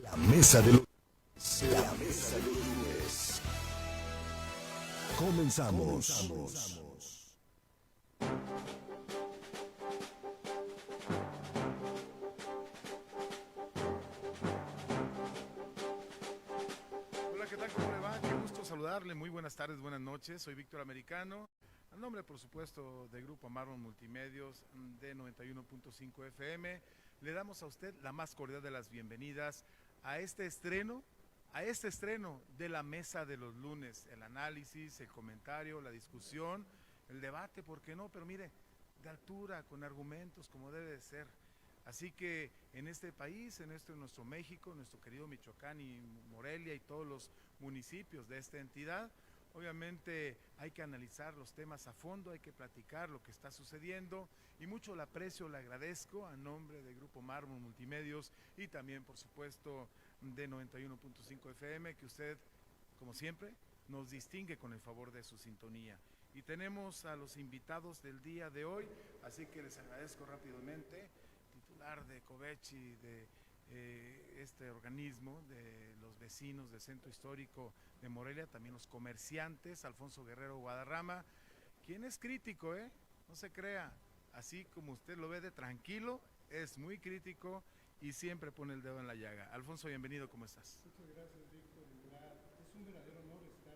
La mesa de los... La mesa de los lunes. Comenzamos. Hola, ¿qué tal? ¿Cómo le va? Qué gusto saludarle. Muy buenas tardes, buenas noches. Soy Víctor Americano. A nombre, por supuesto, de Grupo Marmon Multimedios de 91.5 FM, le damos a usted la más cordial de las bienvenidas a este estreno de la mesa de los lunes. El análisis, el comentario, la discusión, el debate, ¿por qué no? Pero mire, de altura, con argumentos, como debe de ser. Así que en este país, en nuestro México, nuestro querido Michoacán y Morelia y todos los municipios de esta entidad, obviamente hay que analizar los temas a fondo, hay que platicar lo que está sucediendo y mucho le aprecio, le agradezco a nombre del Grupo Marmon Multimedios y también, por supuesto, de 91.5 FM, que usted, como siempre, nos distingue con el favor de su sintonía. Y tenemos a los invitados del día de hoy, así que les agradezco rápidamente, titular de Covechi, de este organismo, de los vecinos del Centro Histórico de Morelia, también los comerciantes, Alfonso Guerrero Guadarrama, quien es crítico, no se crea, así como usted lo ve de tranquilo, es muy crítico y siempre pone el dedo en la llaga. Alfonso, bienvenido, ¿cómo estás? Muchas gracias, Víctor. Es un verdadero honor estar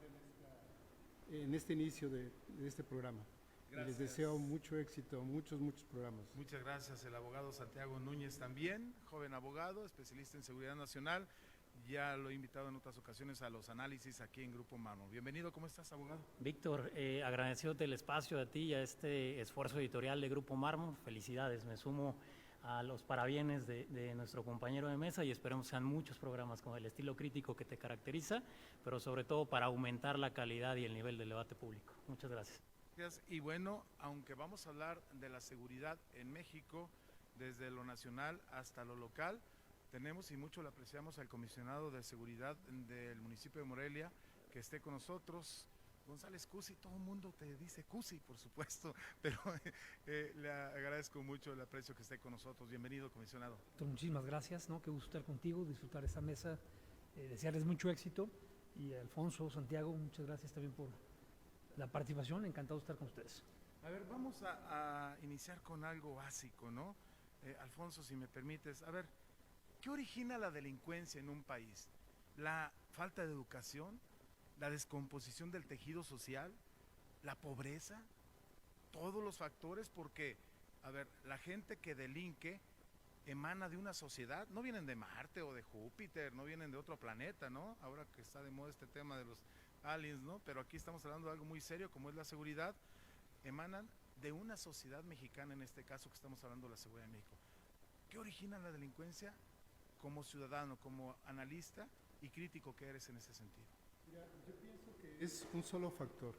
en este inicio de este programa. Gracias. Les deseo mucho éxito, muchos programas. Muchas gracias. El abogado Santiago Núñez también, joven abogado, especialista en seguridad nacional. Ya lo he invitado en otras ocasiones a los análisis aquí en Grupo Marmon. Bienvenido, ¿cómo estás, abogado? Víctor, agradeciéndote el espacio a ti y a este esfuerzo editorial de Grupo Marmon. Felicidades, me sumo a los parabienes de nuestro compañero de mesa y esperemos sean muchos programas con el estilo crítico que te caracteriza, pero sobre todo para aumentar la calidad y el nivel del debate público. Muchas gracias. Y bueno, aunque vamos a hablar de la seguridad en México, desde lo nacional hasta lo local, tenemos y mucho le apreciamos al comisionado de seguridad del municipio de Morelia, que esté con nosotros, González Cusi. Todo el mundo te dice Cusi, por supuesto, pero le agradezco mucho el aprecio que esté con nosotros. Bienvenido, comisionado. Muchísimas gracias, ¿no? Qué gusto estar contigo, disfrutar esta mesa, desearles mucho éxito. Y Alfonso, Santiago, muchas gracias también por la participación, encantado de estar con ustedes. A ver, vamos a iniciar con algo básico, ¿no? Alfonso, si me permites, a ver, ¿qué origina la delincuencia en un país? ¿La falta de educación? ¿La descomposición del tejido social? ¿La pobreza? ¿Todos los factores? Porque, a ver, la gente que delinque emana de una sociedad, no vienen de Marte o de Júpiter, no vienen de otro planeta, ¿no? Ahora que está de moda este tema de los aliens, ¿no? Pero aquí estamos hablando de algo muy serio como es la seguridad, emanan de una sociedad mexicana, en este caso que estamos hablando de la seguridad de México. ¿Qué origina la delincuencia como ciudadano, como analista y crítico que eres en ese sentido? Mira, yo pienso que es un solo factor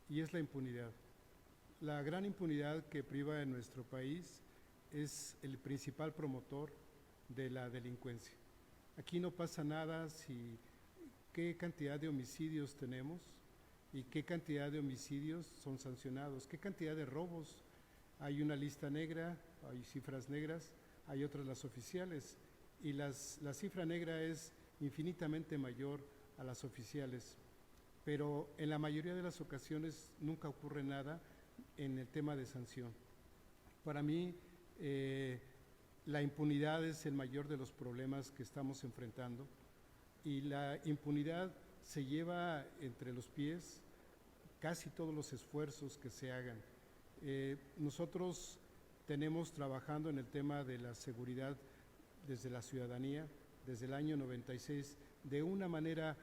y es la impunidad. La gran impunidad que priva en nuestro país es el principal promotor de la delincuencia. Aquí no pasa nada si qué cantidad de homicidios tenemos y qué cantidad de homicidios son sancionados, qué cantidad de robos. Hay una lista negra, hay cifras negras, hay otras las oficiales y la cifra negra es infinitamente mayor a las oficiales, pero en la mayoría de las ocasiones nunca ocurre nada en el tema de sanción. Para mí, la impunidad es el mayor de los problemas que estamos enfrentando y la impunidad se lleva entre los pies casi todos los esfuerzos que se hagan. Nosotros tenemos trabajando en el tema de la seguridad desde la ciudadanía, desde el año 96, de una manera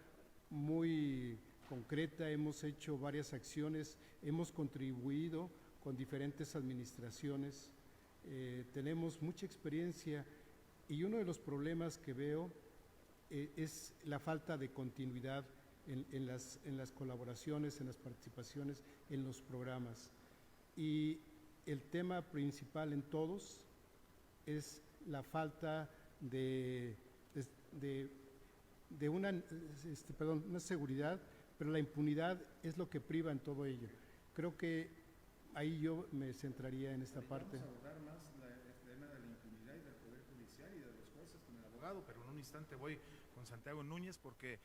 muy concreta, hemos hecho varias acciones, hemos contribuido con diferentes administraciones, tenemos mucha experiencia y uno de los problemas que veo es la falta de continuidad en las colaboraciones, en las participaciones, en los programas. Y el tema principal en todos es la falta de una seguridad, pero la impunidad es lo que priva en todo ello. Creo que ahí yo me centraría en esta parte. Vamos a abordar más el tema de la impunidad y del Poder Judicial y de los jueces con el abogado. abogado, pero en un instante voy con Santiago Núñez porque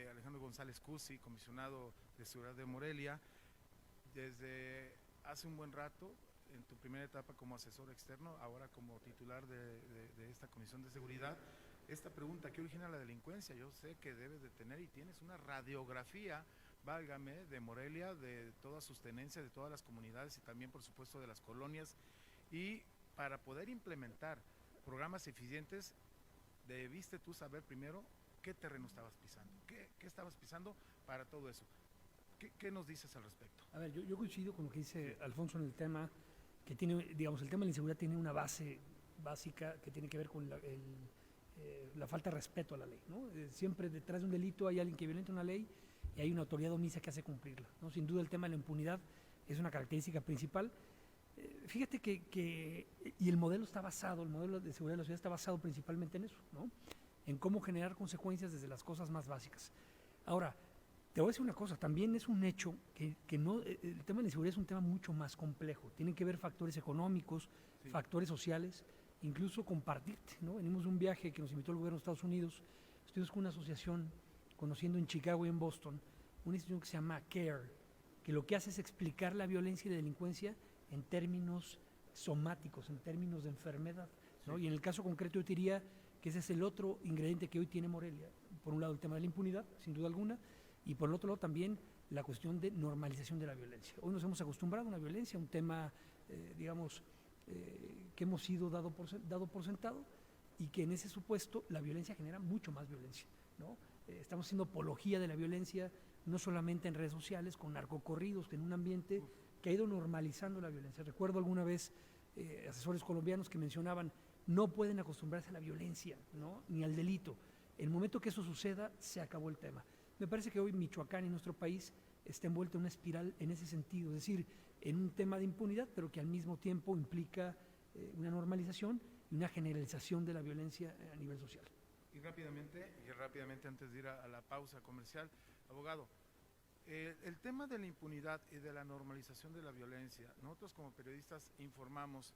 Alejandro González Cusi, comisionado de Seguridad de Morelia, desde hace un buen rato, en tu primera etapa como asesor externo, ahora como titular de esta Comisión de Seguridad, esta pregunta, ¿qué origina la delincuencia? Yo sé que debes de tener y tienes una radiografía, válgame, de Morelia, de todas sus tenencias, de todas las comunidades y también, por supuesto, de las colonias. Y para poder implementar programas eficientes, debiste tú saber primero qué terreno estabas pisando, qué estabas pisando para todo eso. ¿Qué nos dices al respecto? A ver, yo coincido con lo que dice Alfonso en el tema, que tiene, digamos, el tema de la inseguridad tiene una base básica que tiene que ver con la falta de respeto a la ley, ¿no? Siempre detrás de un delito hay alguien que violenta una ley y hay una autoridad omisa que hace cumplirla, ¿no? Sin duda el tema de la impunidad es una característica principal. Fíjate y el modelo está basado, el modelo de seguridad de la ciudad está basado principalmente en eso, ¿no? En cómo generar consecuencias desde las cosas más básicas. Ahora, te voy a decir una cosa, también es un hecho que no, el tema de la inseguridad es un tema mucho más complejo. Tienen que ver factores económicos, sí, factores sociales, incluso compartirte, ¿no? Venimos de un viaje que nos invitó el gobierno de Estados Unidos, estuvimos con una asociación, conociendo en Chicago y en Boston, una institución que se llama CARE, que lo que hace es explicar la violencia y la delincuencia en términos somáticos, en términos de enfermedad, ¿no? Sí. Y en el caso concreto yo diría que ese es el otro ingrediente que hoy tiene Morelia. Por un lado el tema de la impunidad, sin duda alguna, y por el otro lado también la cuestión de normalización de la violencia. Hoy nos hemos acostumbrado a una violencia, un tema, digamos, que hemos sido dado por sentado, y que en ese supuesto la violencia genera mucho más violencia, ¿no? Estamos haciendo apología de la violencia, no solamente en redes sociales, con narcocorridos, que en un ambiente que ha ido normalizando la violencia. Recuerdo alguna vez asesores colombianos que mencionaban, no pueden acostumbrarse a la violencia, ¿no? Ni al delito. En el momento que eso suceda, se acabó el tema. Me parece que hoy Michoacán y nuestro país está envuelto en una espiral en ese sentido, es decir, en un tema de impunidad, pero que al mismo tiempo implica una normalización y una generalización de la violencia a nivel social. Y rápidamente antes de ir a la pausa comercial, abogado, el tema de la impunidad y de la normalización de la violencia, nosotros como periodistas informamos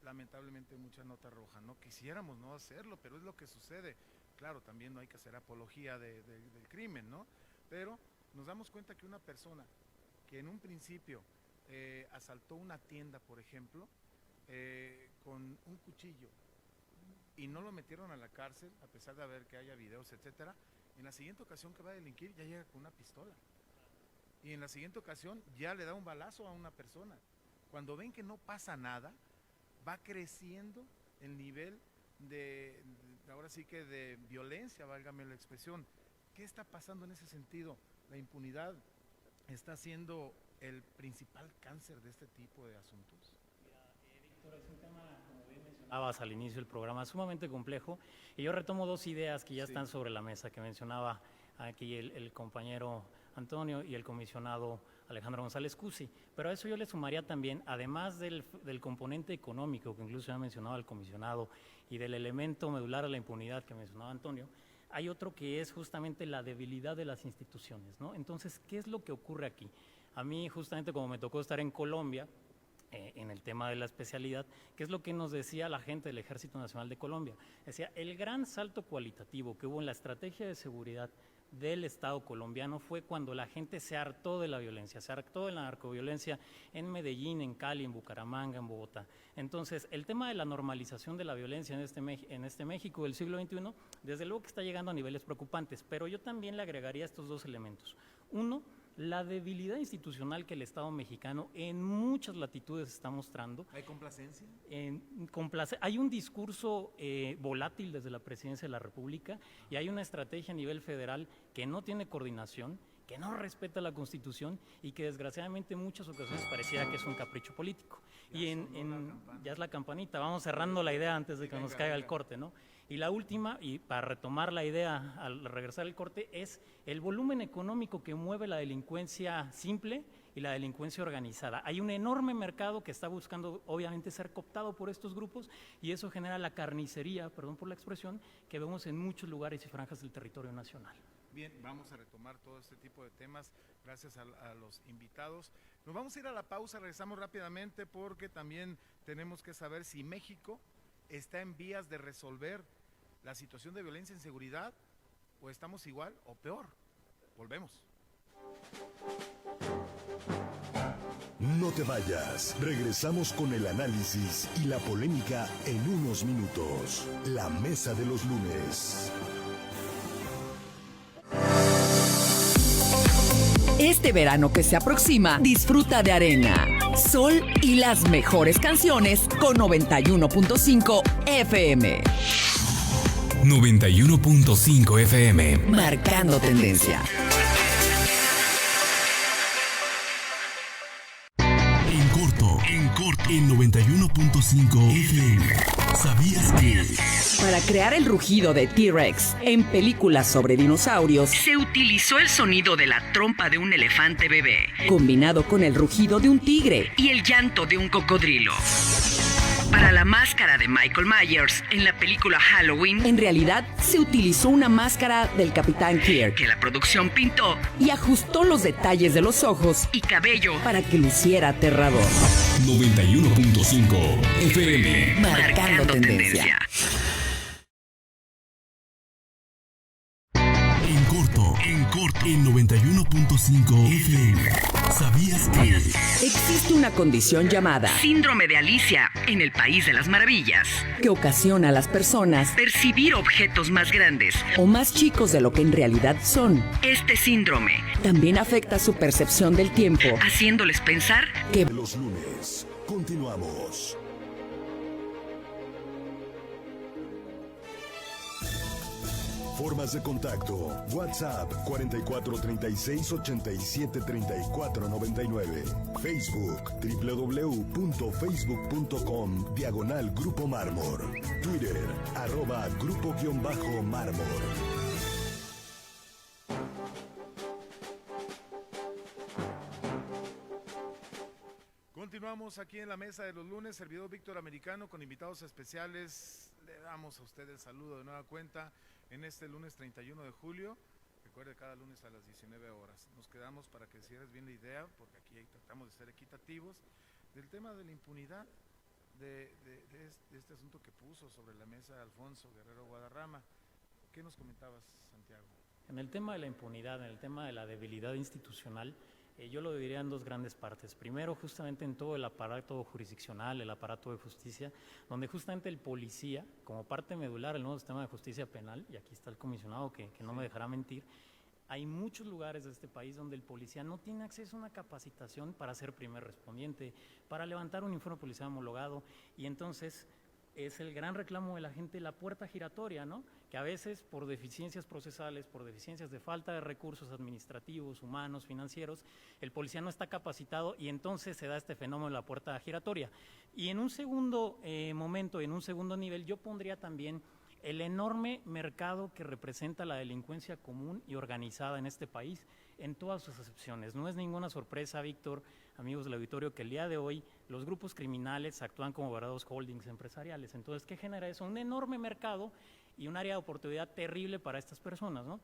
lamentablemente mucha nota roja, no quisiéramos no hacerlo, pero es lo que sucede. Claro, también no hay que hacer apología del crimen, ¿no? Pero nos damos cuenta que una persona que en un principio asaltó una tienda, por ejemplo, con un cuchillo y no lo metieron a la cárcel, a pesar de haber que haya videos, etcétera, en la siguiente ocasión que va a delinquir ya llega con una pistola. Y en la siguiente ocasión ya le da un balazo a una persona. Cuando ven que no pasa nada, va creciendo el nivel ahora sí que de violencia, válgame la expresión. ¿Qué está pasando en ese sentido? La impunidad está siendo el principal cáncer de este tipo de asuntos. Mira, Víctor, es un tema, como bien mencionabas al inicio del programa, sumamente complejo, y yo retomo dos ideas que ya están sobre la mesa, que mencionaba aquí el compañero Antonio y el comisionado Alejandro González Cusi, pero a eso yo le sumaría también, además del componente económico, que incluso ya mencionaba el comisionado, y del elemento medular a la impunidad que mencionaba Antonio, hay otro que es justamente la debilidad de las instituciones, ¿no? Entonces, ¿qué es lo que ocurre aquí? A mí, justamente como me tocó estar en Colombia, en el tema de la especialidad, ¿qué es lo que nos decía la gente del Ejército Nacional de Colombia? Decía, el gran salto cualitativo que hubo en la estrategia de seguridad del Estado colombiano fue cuando la gente se hartó de la violencia, se hartó de la narcoviolencia en Medellín, en Cali, en Bucaramanga, en Bogotá. Entonces, el tema de la normalización de la violencia en este México del siglo XXI, desde luego que está llegando a niveles preocupantes, pero yo también le agregaría estos dos elementos. Uno, la debilidad institucional que el Estado mexicano en muchas latitudes está mostrando. ¿Hay complacencia? Hay un discurso volátil desde la Presidencia de la República y hay una estrategia a nivel federal que no tiene coordinación, que no respeta la Constitución y que desgraciadamente en muchas ocasiones pareciera que es un capricho político. Ya es la campanita, vamos cerrando la idea antes de que nos caiga el corte, ¿no? Y la última, y para retomar la idea al regresar al corte, es el volumen económico que mueve la delincuencia simple y la delincuencia organizada. Hay un enorme mercado que está buscando, obviamente, ser cooptado por estos grupos y eso genera la carnicería, perdón por la expresión, que vemos en muchos lugares y franjas del territorio nacional. Bien, vamos a retomar todo este tipo de temas gracias a los invitados. Nos vamos a ir a la pausa, regresamos rápidamente porque también tenemos que saber si México está en vías de resolver la situación de violencia e inseguridad, o estamos igual o peor. Volvemos. No te vayas. Regresamos con el análisis y la polémica en unos minutos. La mesa de los lunes. Este verano que se aproxima, disfruta de arena, sol y las mejores canciones con 91.5 FM. 91.5 FM. Marcando tendencia. En corto, en 91.5 FM. ¿Sabías que? Para crear el rugido de T-Rex en películas sobre dinosaurios, se utilizó el sonido de la trompa de un elefante bebé, combinado con el rugido de un tigre y el llanto de un cocodrilo. Para la máscara de Michael Myers en la película Halloween, en realidad se utilizó una máscara del Capitán Kirk que la producción pintó y ajustó los detalles de los ojos y cabello para que luciera aterrador. 91.5 FM. Marcando tendencia. En corto, en 91.5 FM. ¿Sabías que? Existe una condición llamada síndrome de Alicia en el País de las Maravillas, que ocasiona a las personas percibir objetos más grandes o más chicos de lo que en realidad son. Este síndrome también afecta su percepción del tiempo, haciéndoles pensar que Los lunes. Continuamos. Formas de contacto. WhatsApp 4436-873499. Facebook www.facebook.com/Grupo Mármor. Twitter @Grupo_Mármor. Continuamos aquí en la mesa de los lunes, servidor Víctor Americano con invitados especiales. Le damos a usted el saludo de nueva cuenta en este lunes 31 de julio. Recuerde, cada lunes a las 19 horas. Nos quedamos para que cierres bien la idea, porque aquí tratamos de ser equitativos, del tema de la impunidad, de este asunto que puso sobre la mesa Alfonso Guerrero Guadarrama. ¿Qué nos comentabas, Santiago? En el tema de la impunidad, en el tema de la debilidad institucional, yo lo dividiría en dos grandes partes. Primero, justamente en todo el aparato jurisdiccional, el aparato de justicia, donde justamente el policía, como parte medular del nuevo sistema de justicia penal, y aquí está el comisionado que no me dejará mentir, hay muchos lugares de este país donde el policía no tiene acceso a una capacitación para ser primer respondiente, para levantar un informe policial homologado, y entonces es el gran reclamo de la gente, la puerta giratoria, ¿no? Que a veces por deficiencias procesales, por deficiencias de falta de recursos administrativos, humanos, financieros, el policía no está capacitado y entonces se da este fenómeno de la puerta giratoria. Y en un segundo momento, en un segundo nivel, yo pondría también el enorme mercado que representa la delincuencia común y organizada en este país en todas sus acepciones. No es ninguna sorpresa, Víctor, amigos del auditorio, que el día de hoy los grupos criminales actúan como verdaderos holdings empresariales. Entonces, ¿qué genera eso? Un enorme mercado y un área de oportunidad terrible para estas personas, ¿no?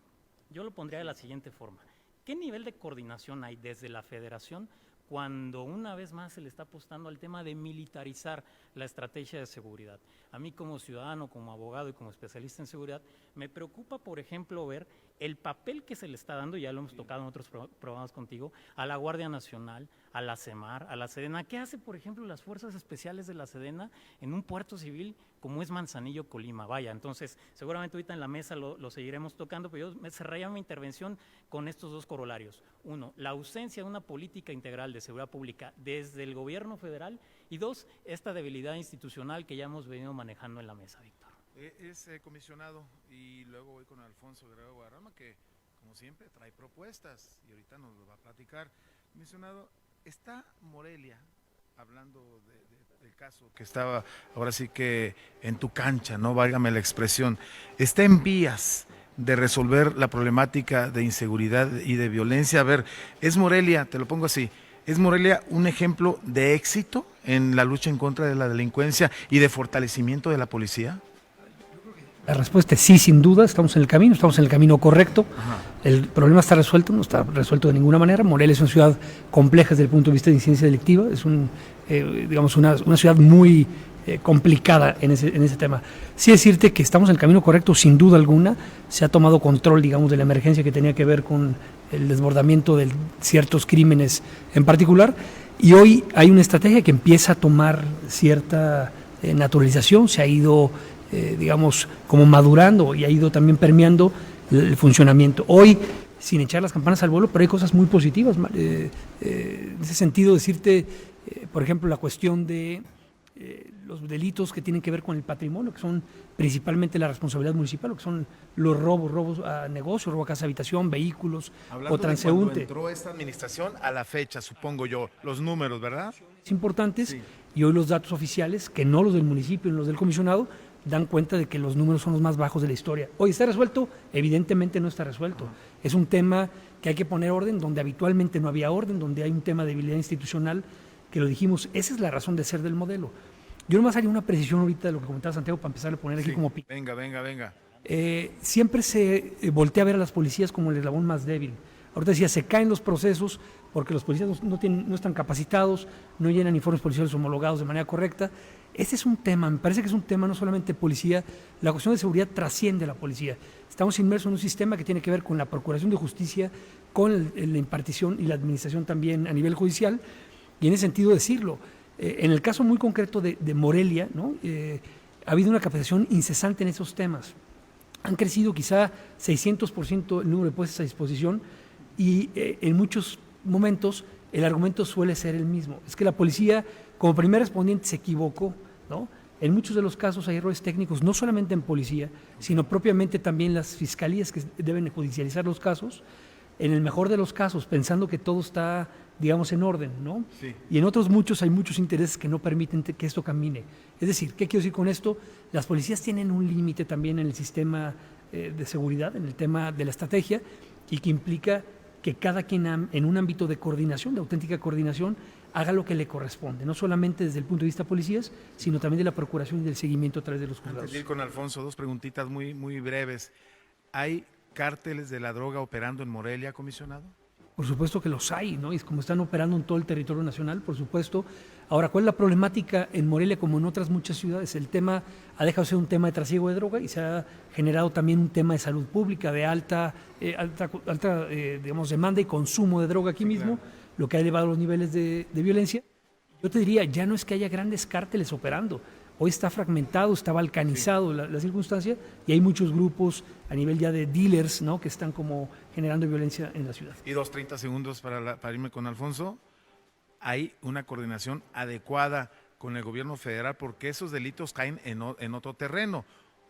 Yo lo pondría de la siguiente forma. ¿Qué nivel de coordinación hay desde la federación cuando una vez más se le está apostando al tema de militarizar la estrategia de seguridad? A mí como ciudadano, como abogado y como especialista en seguridad, me preocupa, por ejemplo, ver el papel que se le está dando, ya lo hemos tocado en otros programas contigo, a la Guardia Nacional, a la CEMAR, a la Sedena. ¿Qué hace, por ejemplo, las fuerzas especiales de la Sedena en un puerto civil como es Manzanillo, Colima? Vaya, entonces, seguramente ahorita en la mesa lo seguiremos tocando, pero yo me cerraría mi intervención con estos dos corolarios. Uno, la ausencia de una política integral de seguridad pública desde el gobierno federal, y dos, esta debilidad institucional que ya hemos venido manejando en la mesa, Víctor. Es comisionado, y luego voy con Alfonso Guerrero Guadarrama, que como siempre trae propuestas y ahorita nos lo va a platicar. Comisionado, está Morelia, hablando del caso que estaba ahora sí que en tu cancha, no válgame la expresión, está en vías de resolver la problemática de inseguridad y de violencia. A ver, ¿es Morelia, te lo pongo así, es Morelia un ejemplo de éxito en la lucha en contra de la delincuencia y de fortalecimiento de la policía? La respuesta es sí, sin duda, estamos en el camino correcto. Ajá. El problema está resuelto, no está resuelto de ninguna manera. Morelia es una ciudad compleja desde el punto de vista de incidencia delictiva, es digamos una ciudad muy complicada en ese tema. Sí decirte que estamos en el camino correcto, sin duda alguna. Se ha tomado control, digamos, de la emergencia que tenía que ver con el desbordamiento de ciertos crímenes en particular, y hoy hay una estrategia que empieza a tomar cierta naturalización, se ha ido, digamos, como madurando y ha ido también permeando el funcionamiento. Hoy, sin echar las campanas al vuelo, pero hay cosas muy positivas. En ese sentido, decirte, por ejemplo, la cuestión de los delitos que tienen que ver con el patrimonio, que son principalmente la responsabilidad municipal, que son los robos a negocios, robo a casa, habitación, vehículos. Hablando o transeúnte. de cuando entró esta administración a la fecha, supongo yo, los números, ¿verdad? Importantes, Sí. y hoy los datos oficiales, que no los del municipio ni los del comisionado, dan cuenta de que los números son los más bajos de la historia. Hoy está resuelto, evidentemente no está resuelto. Es un tema que hay que poner orden, donde habitualmente no había orden, donde hay un tema de debilidad institucional, que lo dijimos, esa es la razón de ser del modelo. Yo nomás haría una precisión ahorita de lo que comentaba Santiago para empezar a poner aquí como pico. Venga. Siempre se voltea a ver a las policías como el eslabón más débil. Ahorita decía, se caen los procesos porque los policías no están capacitados, no llenan informes policiales homologados de manera correcta. Ese es un tema, me parece que es un tema no solamente de policía, la cuestión de seguridad trasciende la policía. Estamos inmersos en un sistema que tiene que ver con la procuración de justicia, con la impartición y la administración también a nivel judicial, y en ese sentido decirlo. En el caso muy concreto de Morelia, ¿no? Ha habido una capacitación incesante en esos temas. Han crecido quizá 600% el número de puestos a disposición, y en muchos momentos el argumento suele ser el mismo. Es que la policía, como primer respondiente, se equivocó, ¿no? En muchos de los casos hay errores técnicos, no solamente en policía, sino propiamente también las fiscalías que deben judicializar los casos, en el mejor de los casos, pensando que todo está, digamos, en orden, ¿no? Sí. Y en otros muchos hay muchos intereses que no permiten que esto camine. Es decir, ¿qué quiero decir con esto? Las policías tienen un límite también en el sistema de seguridad, en el tema de la estrategia, y que implica que cada quien en un ámbito de coordinación, de auténtica coordinación, haga lo que le corresponde, no solamente desde el punto de vista de policías, sino también de la procuración y del seguimiento a través de los juzgados. Antes de ir con Alfonso, dos preguntitas muy breves. ¿Hay cárteles de la droga operando en Morelia, comisionado? Por supuesto que los hay, ¿no? Y como están operando en todo el territorio nacional, por supuesto. Ahora, ¿cuál es la problemática en Morelia como en otras muchas ciudades? El tema ha dejado de ser un tema de trasiego de droga y se ha generado también un tema de salud pública, de alta digamos, demanda y consumo de droga aquí mismo, claro, lo que ha elevado los niveles de violencia. Yo te diría, ya no es que haya grandes cárteles operando. Hoy está fragmentado, está balcanizado la circunstancia, y hay muchos grupos a nivel ya de dealers, ¿no?, que están como generando violencia en la ciudad. Y 30 segundos para irme con Alfonso. ¿Hay una coordinación adecuada con el gobierno federal? Porque esos delitos caen en otro terreno,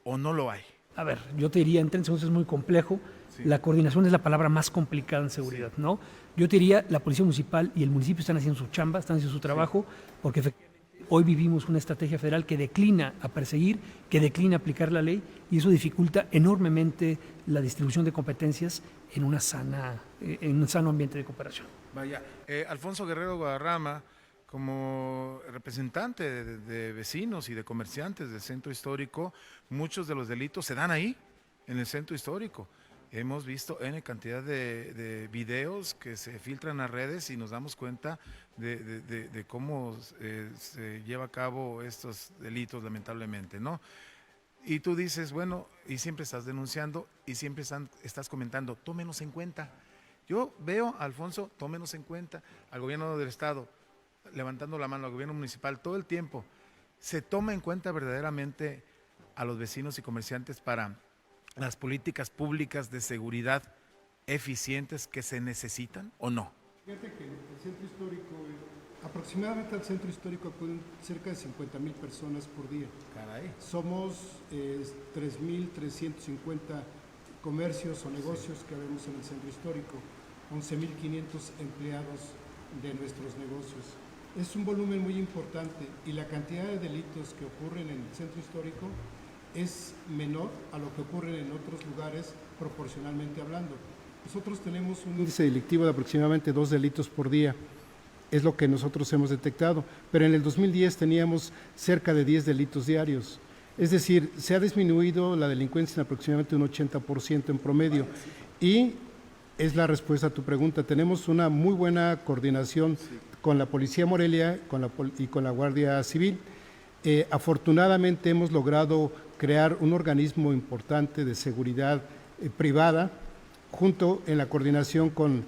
¿o no lo hay? A ver, yo te diría, en 30 segundos es muy complejo. Sí. La coordinación es la palabra más complicada en seguridad, sí, ¿no? Yo te diría, la Policía Municipal y el municipio están haciendo su chamba, están haciendo su trabajo, sí, porque efectivamente hoy vivimos una estrategia federal que declina a perseguir, que declina a aplicar la ley, y eso dificulta enormemente la distribución de competencias en un sano ambiente de cooperación. Vaya, Alfonso Guerrero Guadarrama, como representante de vecinos y de comerciantes del centro histórico, muchos de los delitos se dan ahí, en el centro histórico. Hemos visto N cantidad de videos que se filtran a redes y nos damos cuenta de cómo se lleva a cabo estos delitos, lamentablemente, ¿no? Y tú dices, bueno, y siempre estás denunciando y siempre estás comentando, tómenos en cuenta. Yo veo, Alfonso, tómenos en cuenta, al gobierno del estado, levantando la mano, al gobierno municipal, todo el tiempo. ¿Se toma en cuenta verdaderamente a los vecinos y comerciantes para las políticas públicas de seguridad eficientes que se necesitan o no? Fíjate que el centro histórico, aproximadamente al centro histórico acuden cerca de 50,000 personas por día. Caray. Somos 3,350 comercios o negocios que vemos en el centro histórico, 11,500 empleados de nuestros negocios. Es un volumen muy importante y la cantidad de delitos que ocurren en el centro histórico es menor a lo que ocurre en otros lugares proporcionalmente hablando. Nosotros tenemos un índice delictivo de aproximadamente 2 delitos por día, es lo que nosotros hemos detectado, pero en el 2010 teníamos cerca de 10 delitos diarios. Es decir, se ha disminuido la delincuencia en aproximadamente un 80% en promedio, y es la respuesta a tu pregunta. Tenemos una muy buena coordinación con la Policía Morelia y con la Guardia Civil. Afortunadamente hemos logrado crear un organismo importante de seguridad privada, junto en la coordinación con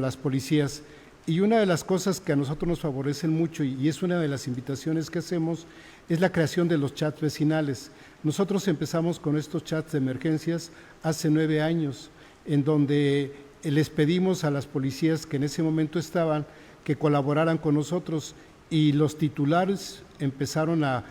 las policías. Y una de las cosas que a nosotros nos favorecen mucho, y es una de las invitaciones que hacemos, es la creación de los chats vecinales. Nosotros empezamos con estos chats de emergencias hace 9 años, en donde les pedimos a las policías que en ese momento estaban que colaboraran con nosotros, y los titulares empezaron a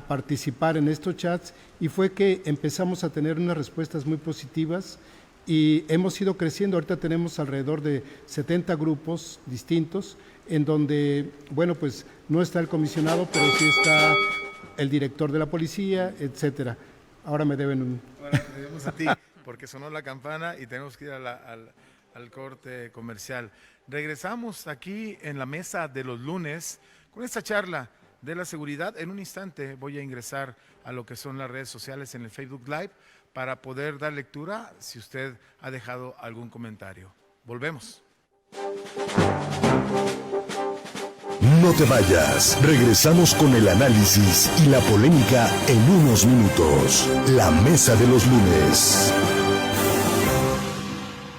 participar en estos chats, y fue que empezamos a tener unas respuestas muy positivas y hemos ido creciendo. Ahorita tenemos alrededor de 70 grupos distintos, en donde, bueno, pues no está el comisionado, pero sí está el director de la policía, etcétera. Ahora me deben un... Ahora te debemos a ti, porque sonó la campana y tenemos que ir al corte comercial. Regresamos aquí en la mesa de los lunes con esta charla de la seguridad. En un instante voy a ingresar a lo que son las redes sociales en el Facebook Live para poder dar lectura si usted ha dejado algún comentario. Volvemos. No te vayas. Regresamos con el análisis y la polémica en unos minutos. La mesa de los lunes.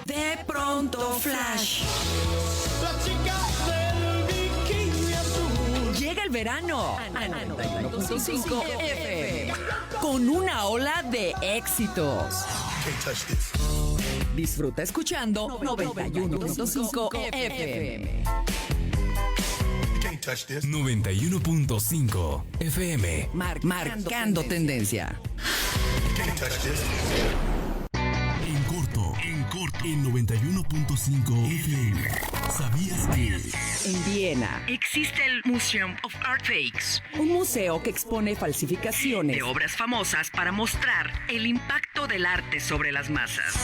De pronto flash. Llega el verano a 91.5 FM con una ola de éxitos. Disfruta escuchando 91.5 FM. 91.5 FM. Marcando tendencia. En corto, en 91.5 FM. ¿Sabías que? En Viena existe el Museum of Art Fakes, un museo que expone falsificaciones de obras famosas para mostrar el impacto del arte sobre las masas.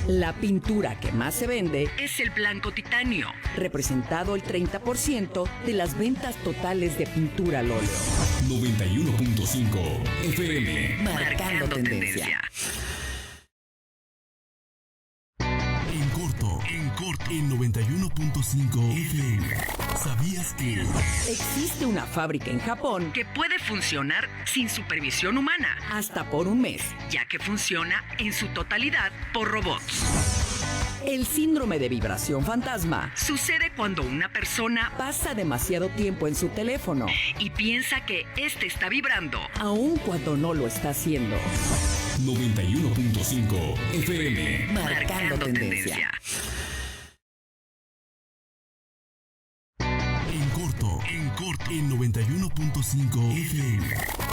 La pintura que más se vende Es el blanco titanio, representado el 30% de las ventas totales de pintura al óleo. 91.5 FM. Marcando tendencia. En corto, en 91.5 FM. ¿Sabías que? Existe una fábrica en Japón que puede funcionar sin supervisión humana, hasta por un mes. ya que funciona en su totalidad por robots. El síndrome de vibración fantasma Sucede cuando una persona pasa demasiado tiempo en su teléfono, y piensa que este está vibrando, aun cuando no lo está haciendo. 91.5 FM. Marcando tendencia. En corto, en 91.5 FM.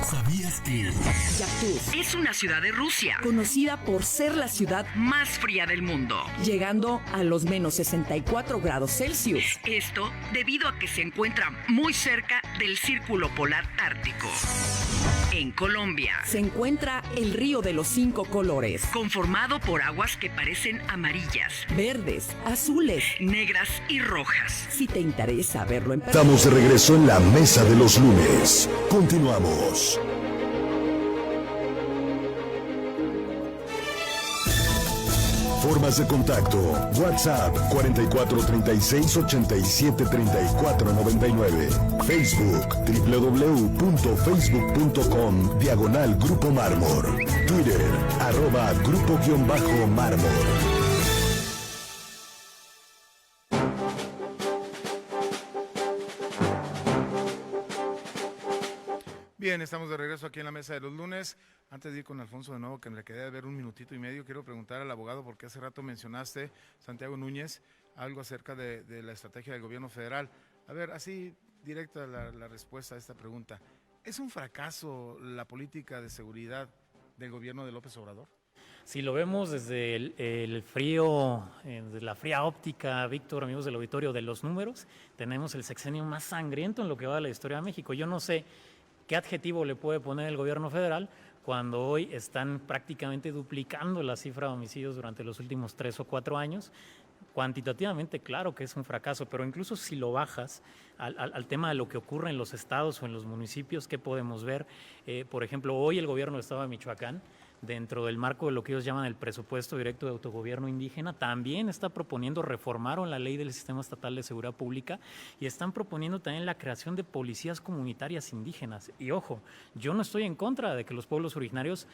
¿Sabías que? Yakutsk, es una ciudad de Rusia conocida por ser la ciudad más fría del mundo. llegando a los menos 64 grados Celsius. Esto debido a que se encuentra muy cerca del Círculo Polar Ártico. En Colombia, Se encuentra el río de los 5 colores: conformado por aguas que parecen amarillas, verdes, azules. negras y rojas. Si te interesa verlo en persona, Estamos de regreso en la mesa de los lunes. Continuamos. Formas de contacto: WhatsApp 4436-873499. Facebook www.facebook.com/Grupo Mármol. Twitter @Grupo_Mármol. Bien, estamos de regreso aquí en la mesa de los lunes. Antes de ir con Alfonso de nuevo, que me quedé de ver un minutito y medio, quiero preguntar al abogado, porque hace rato mencionaste, Santiago Núñez, algo acerca de la estrategia del gobierno federal. A ver, así directa la respuesta a esta pregunta. ¿Es un fracaso la política de seguridad del gobierno de López Obrador? Si lo vemos desde el frío, desde la fría óptica, Víctor, amigos del auditorio, de los números, tenemos el sexenio más sangriento en lo que va de la historia de México. Yo no sé qué adjetivo le puede poner el gobierno federal cuando hoy están prácticamente duplicando la cifra de homicidios durante los últimos 3 o 4 años. Cuantitativamente, claro que es un fracaso, pero incluso si lo bajas al tema de lo que ocurre en los estados o en los municipios, ¿qué podemos ver? Por ejemplo, hoy el gobierno del estado de Michoacán dentro del marco de lo que ellos llaman el presupuesto directo de autogobierno indígena, también está proponiendo, reformaron la ley del Sistema Estatal de Seguridad Pública y están proponiendo también la creación de policías comunitarias indígenas. Y ojo, yo no estoy en contra de que los pueblos originarios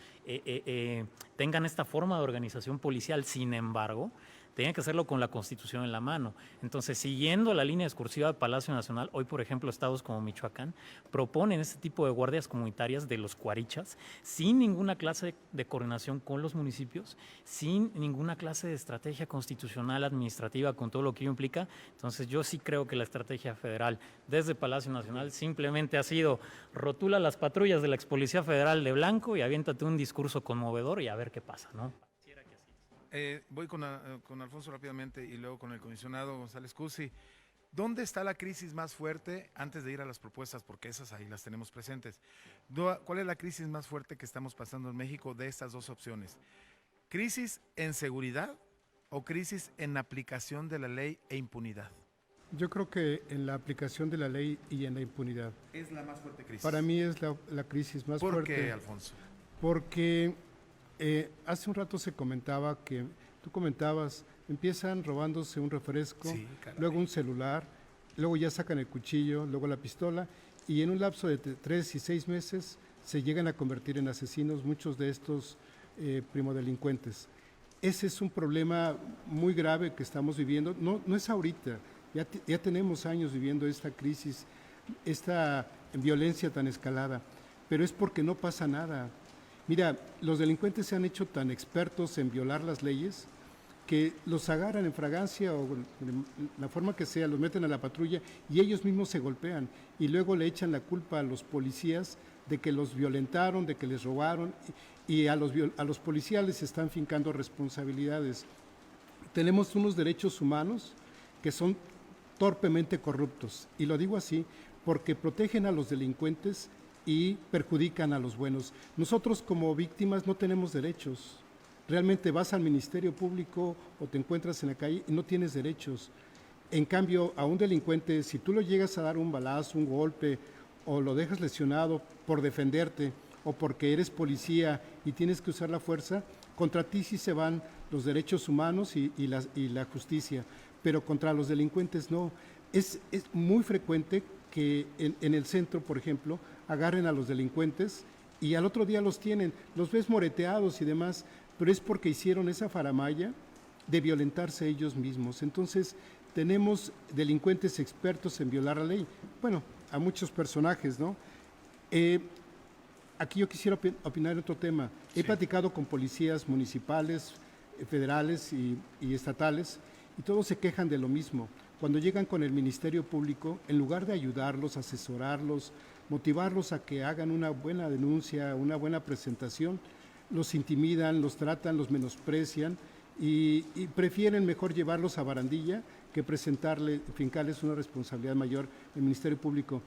tengan esta forma de organización policial, sin embargo, tenían que hacerlo con la Constitución en la mano. Entonces, siguiendo la línea discursiva del Palacio Nacional, hoy, por ejemplo, estados como Michoacán proponen este tipo de guardias comunitarias de los cuarichas, sin ninguna clase de coordinación con los municipios, sin ninguna clase de estrategia constitucional, administrativa, con todo lo que ello implica. Entonces, yo sí creo que la estrategia federal desde Palacio Nacional simplemente ha sido rotula las patrullas de la ex Policía Federal de blanco y aviéntate un discurso conmovedor y a ver qué pasa, ¿no? Voy con Alfonso rápidamente y luego con el comisionado González Cusi. ¿Dónde está la crisis más fuerte antes de ir a las propuestas? Porque esas ahí las tenemos presentes. ¿Cuál es la crisis más fuerte que estamos pasando en México de estas dos opciones? ¿Crisis en seguridad o crisis en aplicación de la ley e impunidad? Yo creo que en la aplicación de la ley y en la impunidad. Es la más fuerte crisis. Para mí es la crisis más fuerte. ¿Por qué, Alfonso? Porque hace un rato se comentaba que, tú comentabas, empiezan robándose un refresco, sí, luego un celular, luego ya sacan el cuchillo, luego la pistola, y en un lapso de 3 y 6 meses se llegan a convertir en asesinos muchos de estos primodelincuentes. Ese es un problema muy grave que estamos viviendo, no es ahorita, ya tenemos años viviendo esta crisis, esta violencia tan escalada, pero es porque no pasa nada. Mira, los delincuentes se han hecho tan expertos en violar las leyes que los agarran en fragancia o de la forma que sea, los meten a la patrulla y ellos mismos se golpean y luego le echan la culpa a los policías de que los violentaron, de que les robaron y a los policías les están fincando responsabilidades. Tenemos unos derechos humanos que son torpemente corruptos y lo digo así porque protegen a los delincuentes y perjudican a los buenos. Nosotros como víctimas no tenemos derechos. Realmente vas al Ministerio Público o te encuentras en la calle y no tienes derechos. En cambio, a un delincuente, si tú lo llegas a dar un balazo, un golpe, o lo dejas lesionado por defenderte, o porque eres policía y tienes que usar la fuerza, contra ti sí se van los derechos humanos y la justicia, pero contra los delincuentes no. Es muy frecuente que en el centro, por ejemplo, agarren a los delincuentes y al otro día los ves moreteados y demás, pero es porque hicieron esa faramalla de violentarse ellos mismos. Entonces, tenemos delincuentes expertos en violar la ley. Bueno, a muchos personajes, ¿no? Aquí yo quisiera opinar en otro tema. He platicado con policías municipales, federales y estatales, y todos se quejan de lo mismo. Cuando llegan con el Ministerio Público, en lugar de ayudarlos, asesorarlos, motivarlos a que hagan una buena denuncia, una buena presentación, los intimidan, los tratan, los menosprecian y prefieren mejor llevarlos a barandilla que fincarles una responsabilidad mayor el Ministerio Público.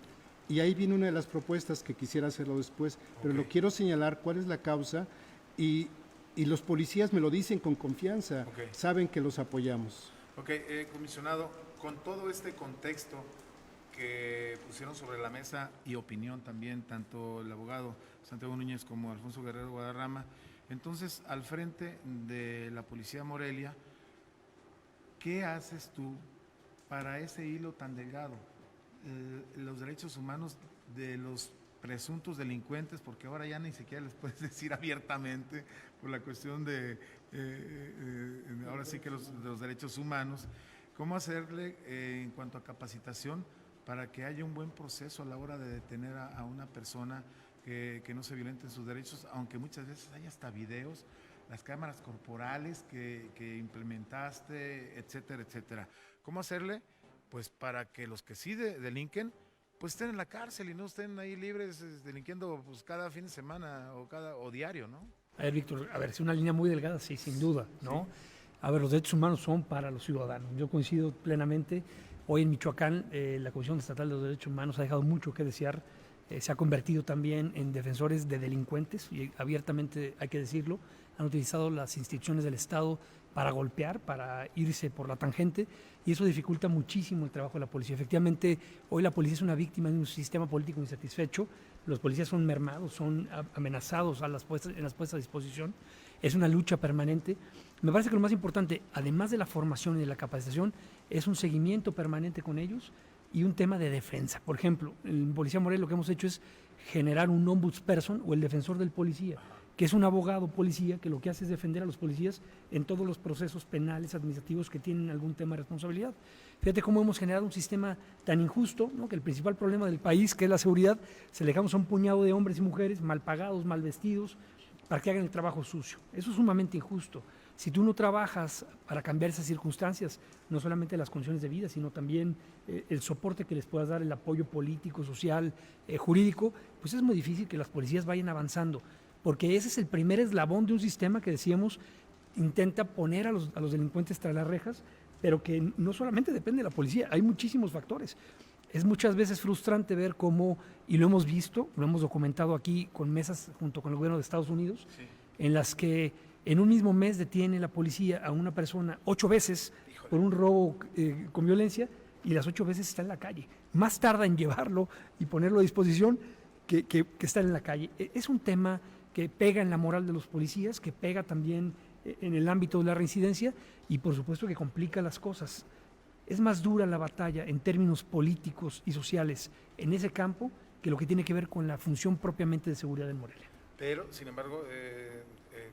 Y ahí viene una de las propuestas que quisiera hacerlo después, pero lo quiero señalar cuál es la causa y los policías me lo dicen con confianza, saben que los apoyamos. Comisionado, con todo este contexto que pusieron sobre la mesa y opinión también, tanto el abogado Santiago Núñez como Alfonso Guerrero Guadarrama, entonces al frente de la Policía Morelia, ¿qué haces tú para ese hilo tan delgado? Los derechos humanos de los presuntos delincuentes, porque ahora ya ni siquiera les puedes decir abiertamente por la cuestión de ahora sí que los derechos humanos. ¿Cómo hacerle en cuanto a capacitación para que haya un buen proceso a la hora de detener a una persona que no se violenten sus derechos, aunque muchas veces hay hasta videos, las cámaras corporales que implementaste, etcétera, etcétera? ¿Cómo hacerle? Pues para que los que sí delinquen, pues estén en la cárcel y no estén ahí libres delinquiendo pues cada fin de semana o diario, ¿no? A ver, Víctor, es una línea muy delgada, sí, sin duda, ¿no? Sí. A ver, los derechos humanos son para los ciudadanos. Yo coincido plenamente. Hoy en Michoacán, la Comisión Estatal de los Derechos Humanos ha dejado mucho que desear. Se ha convertido también en defensores de delincuentes, y abiertamente hay que decirlo. Han utilizado las instituciones del Estado para golpear, para irse por la tangente, y eso dificulta muchísimo el trabajo de la policía. Efectivamente, hoy la policía es una víctima de un sistema político insatisfecho, los policías son mermados, son amenazados en las puestas a disposición. Es una lucha permanente. Me parece que lo más importante, además de la formación y de la capacitación, es un seguimiento permanente con ellos y un tema de defensa. Por ejemplo, en Policía Morelia lo que hemos hecho es generar un ombudsperson o el defensor del policía, que es un abogado policía que lo que hace es defender a los policías en todos los procesos penales, administrativos que tienen algún tema de responsabilidad. Fíjate cómo hemos generado un sistema tan injusto, ¿no? Que el principal problema del país, que es la seguridad, se le dejamos a un puñado de hombres y mujeres mal pagados, mal vestidos, para que hagan el trabajo sucio. Eso es sumamente injusto. Si tú no trabajas para cambiar esas circunstancias, no solamente las condiciones de vida, sino también el soporte que les puedas dar, el apoyo político, social, jurídico, pues es muy difícil que las policías vayan avanzando, porque ese es el primer eslabón de un sistema que decíamos intenta poner a los delincuentes tras las rejas, pero que no solamente depende de la policía, hay muchísimos factores. Es muchas veces frustrante ver cómo, y lo hemos visto, lo hemos documentado aquí con mesas junto con el gobierno de Estados Unidos, sí, en las que en un mismo mes detiene la policía a una persona 8 veces por un robo con violencia y las 8 veces está en la calle. Más tarda en llevarlo y ponerlo a disposición que estar en la calle. Es un tema que pega en la moral de los policías, que pega también en el ámbito de la reincidencia y por supuesto que complica las cosas. Es más dura la batalla en términos políticos y sociales en ese campo que lo que tiene que ver con la función propiamente de seguridad en Morelia. Pero, sin embargo,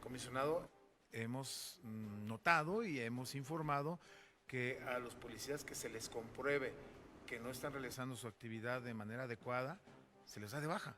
comisionado, hemos notado y hemos informado que a los policías que se les compruebe que no están realizando su actividad de manera adecuada, se les da de baja.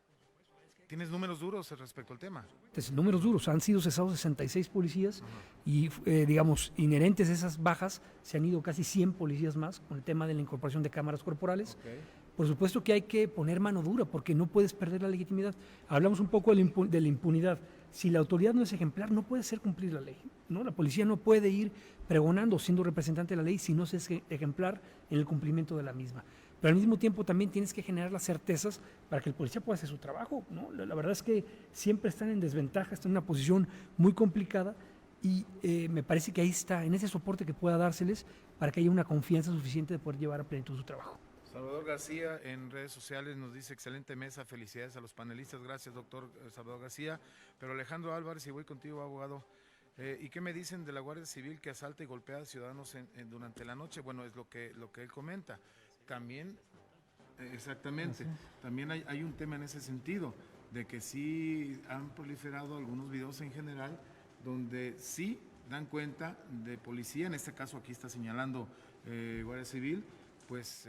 ¿Tienes números duros respecto al tema? Números duros, han sido cesados 66 policías y, digamos, inherentes a esas bajas, se han ido casi 100 policías más con el tema de la incorporación de cámaras corporales. Okay. Por supuesto que hay que poner mano dura porque no puedes perder la legitimidad. Hablamos un poco de la impunidad. Si la autoridad no es ejemplar, no puede hacer cumplir la ley, ¿no? La policía no puede ir pregonando, siendo representante de la ley, si no se es ejemplar en el cumplimiento de la misma. Pero al mismo tiempo también tienes que generar las certezas para que el policía pueda hacer su trabajo, ¿no? La verdad es que siempre están en desventaja, están en una posición muy complicada y me parece que ahí está, en ese soporte que pueda dárseles para que haya una confianza suficiente de poder llevar a plenitud su trabajo. Salvador García en redes sociales nos dice: excelente mesa, felicidades a los panelistas. Gracias, doctor Salvador García. Pero Alejandro Álvarez, y voy contigo, abogado, ¿y qué me dicen de la Guardia Civil que asalta y golpea a ciudadanos durante la noche? Bueno, es lo que él comenta. También, exactamente, también hay un tema en ese sentido, de que sí han proliferado algunos videos en general, donde sí dan cuenta de policía, en este caso aquí está señalando Guardia Civil, pues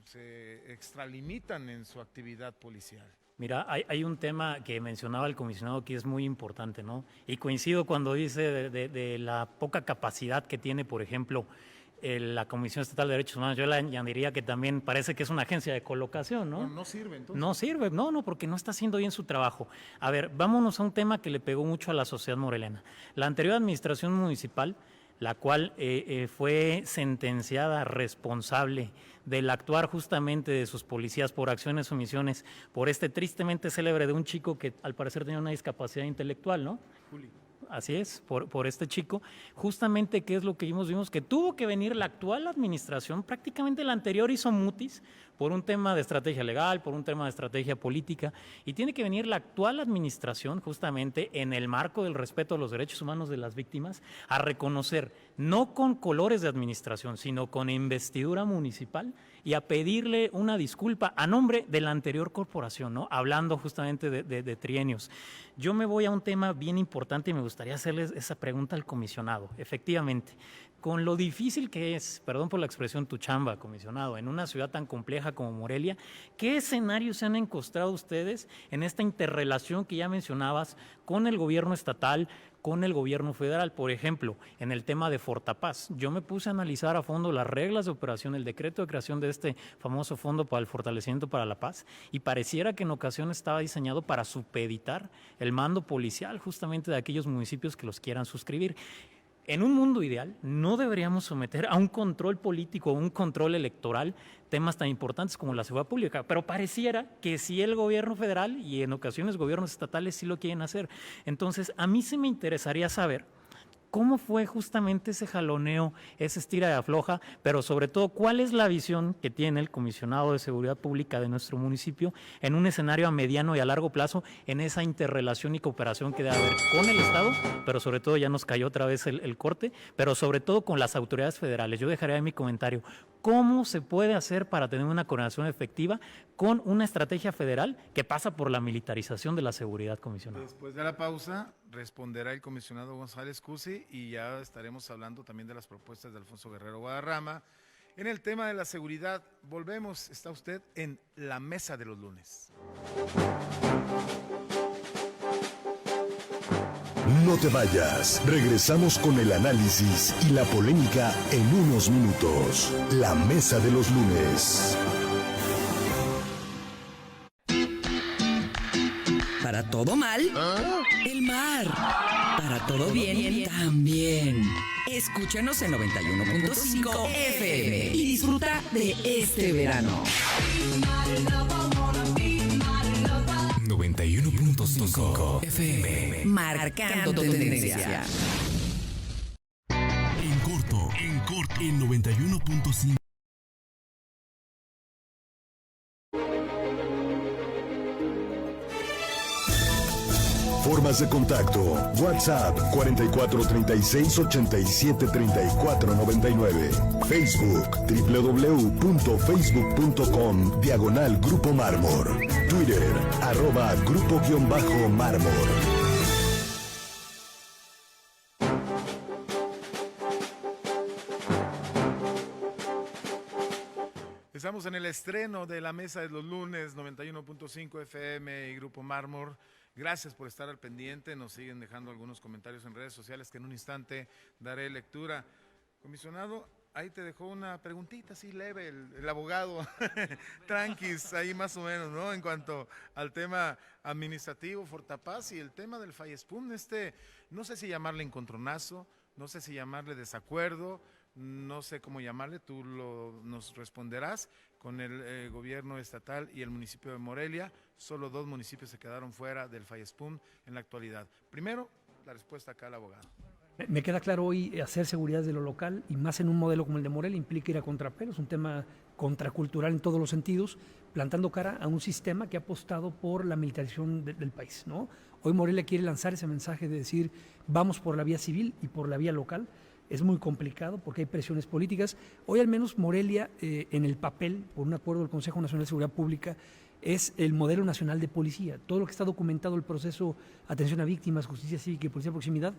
se extralimitan en su actividad policial. Mira, hay un tema que mencionaba el comisionado que es muy importante, ¿no? Y coincido cuando dice de la poca capacidad que tiene, por ejemplo, la Comisión Estatal de Derechos Humanos. Yo le añadiría que también parece que es una agencia de colocación, ¿no? No sirve, entonces. No sirve, no, porque no está haciendo bien su trabajo. A ver, vámonos a un tema que le pegó mucho a la sociedad moreliana. La anterior administración municipal, la cual fue sentenciada responsable del actuar justamente de sus policías por acciones o omisiones, por este tristemente célebre de un chico que al parecer tenía una discapacidad intelectual, ¿no? Juli. Así es, por este chico, justamente qué es lo que vimos que tuvo que venir la actual administración, prácticamente la anterior hizo mutis por un tema de estrategia legal, por un tema de estrategia política, y tiene que venir la actual administración justamente en el marco del respeto a los derechos humanos de las víctimas, a reconocer, no con colores de administración, sino con investidura municipal, y a pedirle una disculpa a nombre de la anterior corporación, ¿no? Hablando justamente de trienios. Yo me voy a un tema bien importante y me gustaría hacerles esa pregunta al comisionado. Efectivamente, con lo difícil que es, perdón por la expresión, tu chamba, comisionado, en una ciudad tan compleja como Morelia, ¿qué escenarios se han encontrado ustedes en esta interrelación que ya mencionabas con el gobierno estatal, con el gobierno federal? Por ejemplo, en el tema de Fortapaz, yo me puse a analizar a fondo las reglas de operación, el decreto de creación de este famoso Fondo para el Fortalecimiento para la Paz, y pareciera que en ocasiones estaba diseñado para supeditar el mando policial justamente de aquellos municipios que los quieran suscribir. En un mundo ideal, no deberíamos someter a un control político o un control electoral temas tan importantes como la seguridad pública, pero pareciera que sí el gobierno federal y en ocasiones gobiernos estatales sí lo quieren hacer. Entonces, a mí sí me interesaría saber ¿Cómo fue justamente ese jaloneo, ese estira y afloja? Pero sobre todo, ¿cuál es la visión que tiene el comisionado de Seguridad Pública de nuestro municipio en un escenario a mediano y a largo plazo, en esa interrelación y cooperación que debe haber con el Estado, pero sobre todo, ya nos cayó otra vez el corte, pero sobre todo con las autoridades federales? Yo dejaré ahí mi comentario. ¿Cómo se puede hacer para tener una coordinación efectiva con una estrategia federal que pasa por la militarización de la seguridad, comisionado? Después de la pausa, responderá el comisionado González Cusi y ya estaremos hablando también de las propuestas de Alfonso Guerrero Guadarrama. En el tema de la seguridad, volvemos, está usted en la mesa de los lunes. No te vayas, regresamos con el análisis y la polémica en unos minutos. La mesa de los lunes. Para todo mal, el mar. Para todo bien, también. Escúchanos en 91.5 FM y disfruta de este verano. 91.5 FM. Marcando tendencia. En corto, en 91.5. Formas de contacto: WhatsApp 4436-873499. Facebook www.facebook.com/Grupo Mármor. Twitter @Grupo_Mármor. Estamos en el estreno de la mesa de los lunes, 91.5 FM y Grupo Mármor. Gracias por estar al pendiente, nos siguen dejando algunos comentarios en redes sociales que en un instante daré lectura. Comisionado, ahí te dejó una preguntita así leve, el abogado, tranquis, ahí más o menos, ¿no? En cuanto al tema administrativo, Fortapaz y el tema del Fayespum, no sé si llamarle encontronazo, no sé si llamarle desacuerdo, no sé cómo llamarle, tú nos responderás. Con el gobierno estatal y el municipio de Morelia, solo 2 municipios se quedaron fuera del Fayespum en la actualidad. Primero, la respuesta acá al abogado. Me queda claro hoy hacer seguridad de lo local y más en un modelo como el de Morelia implica ir a contrapelo, es un tema contracultural en todos los sentidos, plantando cara a un sistema que ha apostado por la militarización del país, ¿no? Hoy Morelia quiere lanzar ese mensaje de decir vamos por la vía civil y por la vía local. Es muy complicado porque hay presiones políticas. Hoy al menos Morelia, en el papel, por un acuerdo del Consejo Nacional de Seguridad Pública, es el modelo nacional de policía. Todo lo que está documentado, el proceso atención a víctimas, justicia cívica y policía de proximidad,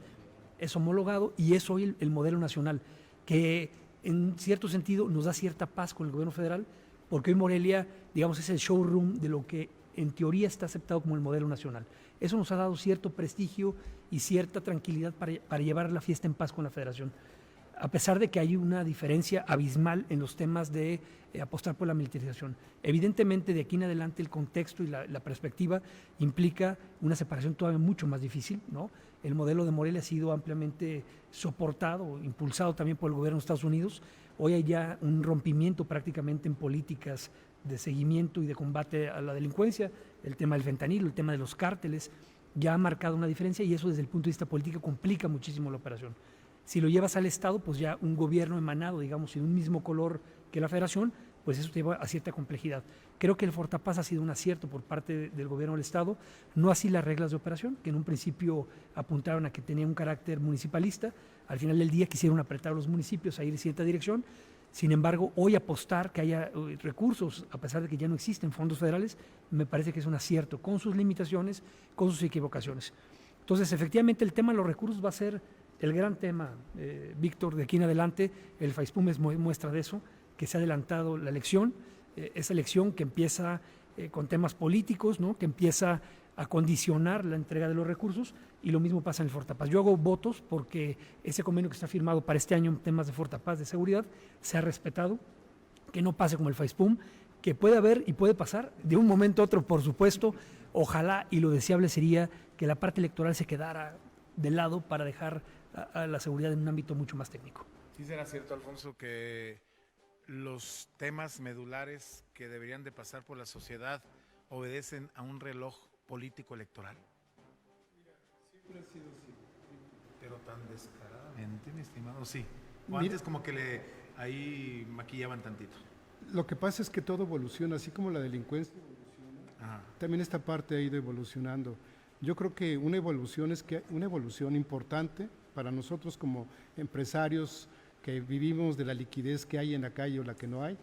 es homologado y es hoy el modelo nacional, que en cierto sentido nos da cierta paz con el gobierno federal, porque hoy Morelia, digamos, es el showroom de lo que en teoría está aceptado como el modelo nacional. Eso nos ha dado cierto prestigio y cierta tranquilidad para llevar la fiesta en paz con la Federación, a pesar de que hay una diferencia abismal en los temas de apostar por la militarización. Evidentemente, de aquí en adelante el contexto y la perspectiva implica una separación todavía mucho más difícil, ¿no? El modelo de Morelia ha sido ampliamente soportado, impulsado también por el gobierno de Estados Unidos. Hoy hay ya un rompimiento prácticamente en políticas de seguimiento y de combate a la delincuencia, el tema del fentanilo, el tema de los cárteles, ya ha marcado una diferencia y eso desde el punto de vista político complica muchísimo la operación. Si lo llevas al Estado, pues ya un gobierno emanado, digamos, de un mismo color que la Federación, pues eso te lleva a cierta complejidad. Creo que el Fortapaz ha sido un acierto por parte del gobierno del Estado, no así las reglas de operación, que en un principio apuntaron a que tenía un carácter municipalista, al final del día quisieron apretar a los municipios a ir en cierta dirección. Sin embargo, hoy apostar que haya recursos, a pesar de que ya no existen fondos federales, me parece que es un acierto, con sus limitaciones, con sus equivocaciones. Entonces, efectivamente, el tema de los recursos va a ser el gran tema, Víctor, de aquí en adelante. El Fayespum es muestra de eso, que se ha adelantado la elección, esa elección que empieza con temas políticos, ¿no? Que empieza a condicionar la entrega de los recursos, y lo mismo pasa en el Fortapaz. Yo hago votos porque ese convenio que está firmado para este año en temas de Fortapaz, de seguridad, se ha respetado, que no pase como el Fayespum, que puede haber y puede pasar de un momento a otro, por supuesto. Ojalá, y lo deseable sería que la parte electoral se quedara de lado para dejar a la seguridad en un ámbito mucho más técnico. ¿Sí será cierto, Alfonso, que los temas medulares que deberían de pasar por la sociedad obedecen a un reloj político electoral? Mira, siempre ha sido así. Pero tan descaradamente, mi estimado, sí. O antes como que ahí maquillaban tantito. Lo que pasa es que todo evoluciona, así como la delincuencia evoluciona, también esta parte ha ido evolucionando. Yo creo que una evolución importante para nosotros como empresarios que vivimos de la liquidez que hay en la calle o la que no hay,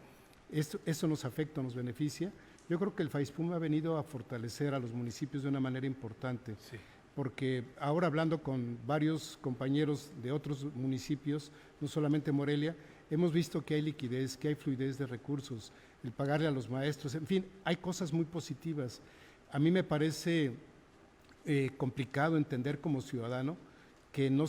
eso nos afecta, nos beneficia. Yo creo que el FAISPUM ha venido a fortalecer a los municipios de una manera importante, sí. Porque ahora hablando con varios compañeros de otros municipios, no solamente Morelia, hemos visto que hay liquidez, que hay fluidez de recursos, el pagarle a los maestros, en fin, hay cosas muy positivas. A mí me parece complicado entender como ciudadano que no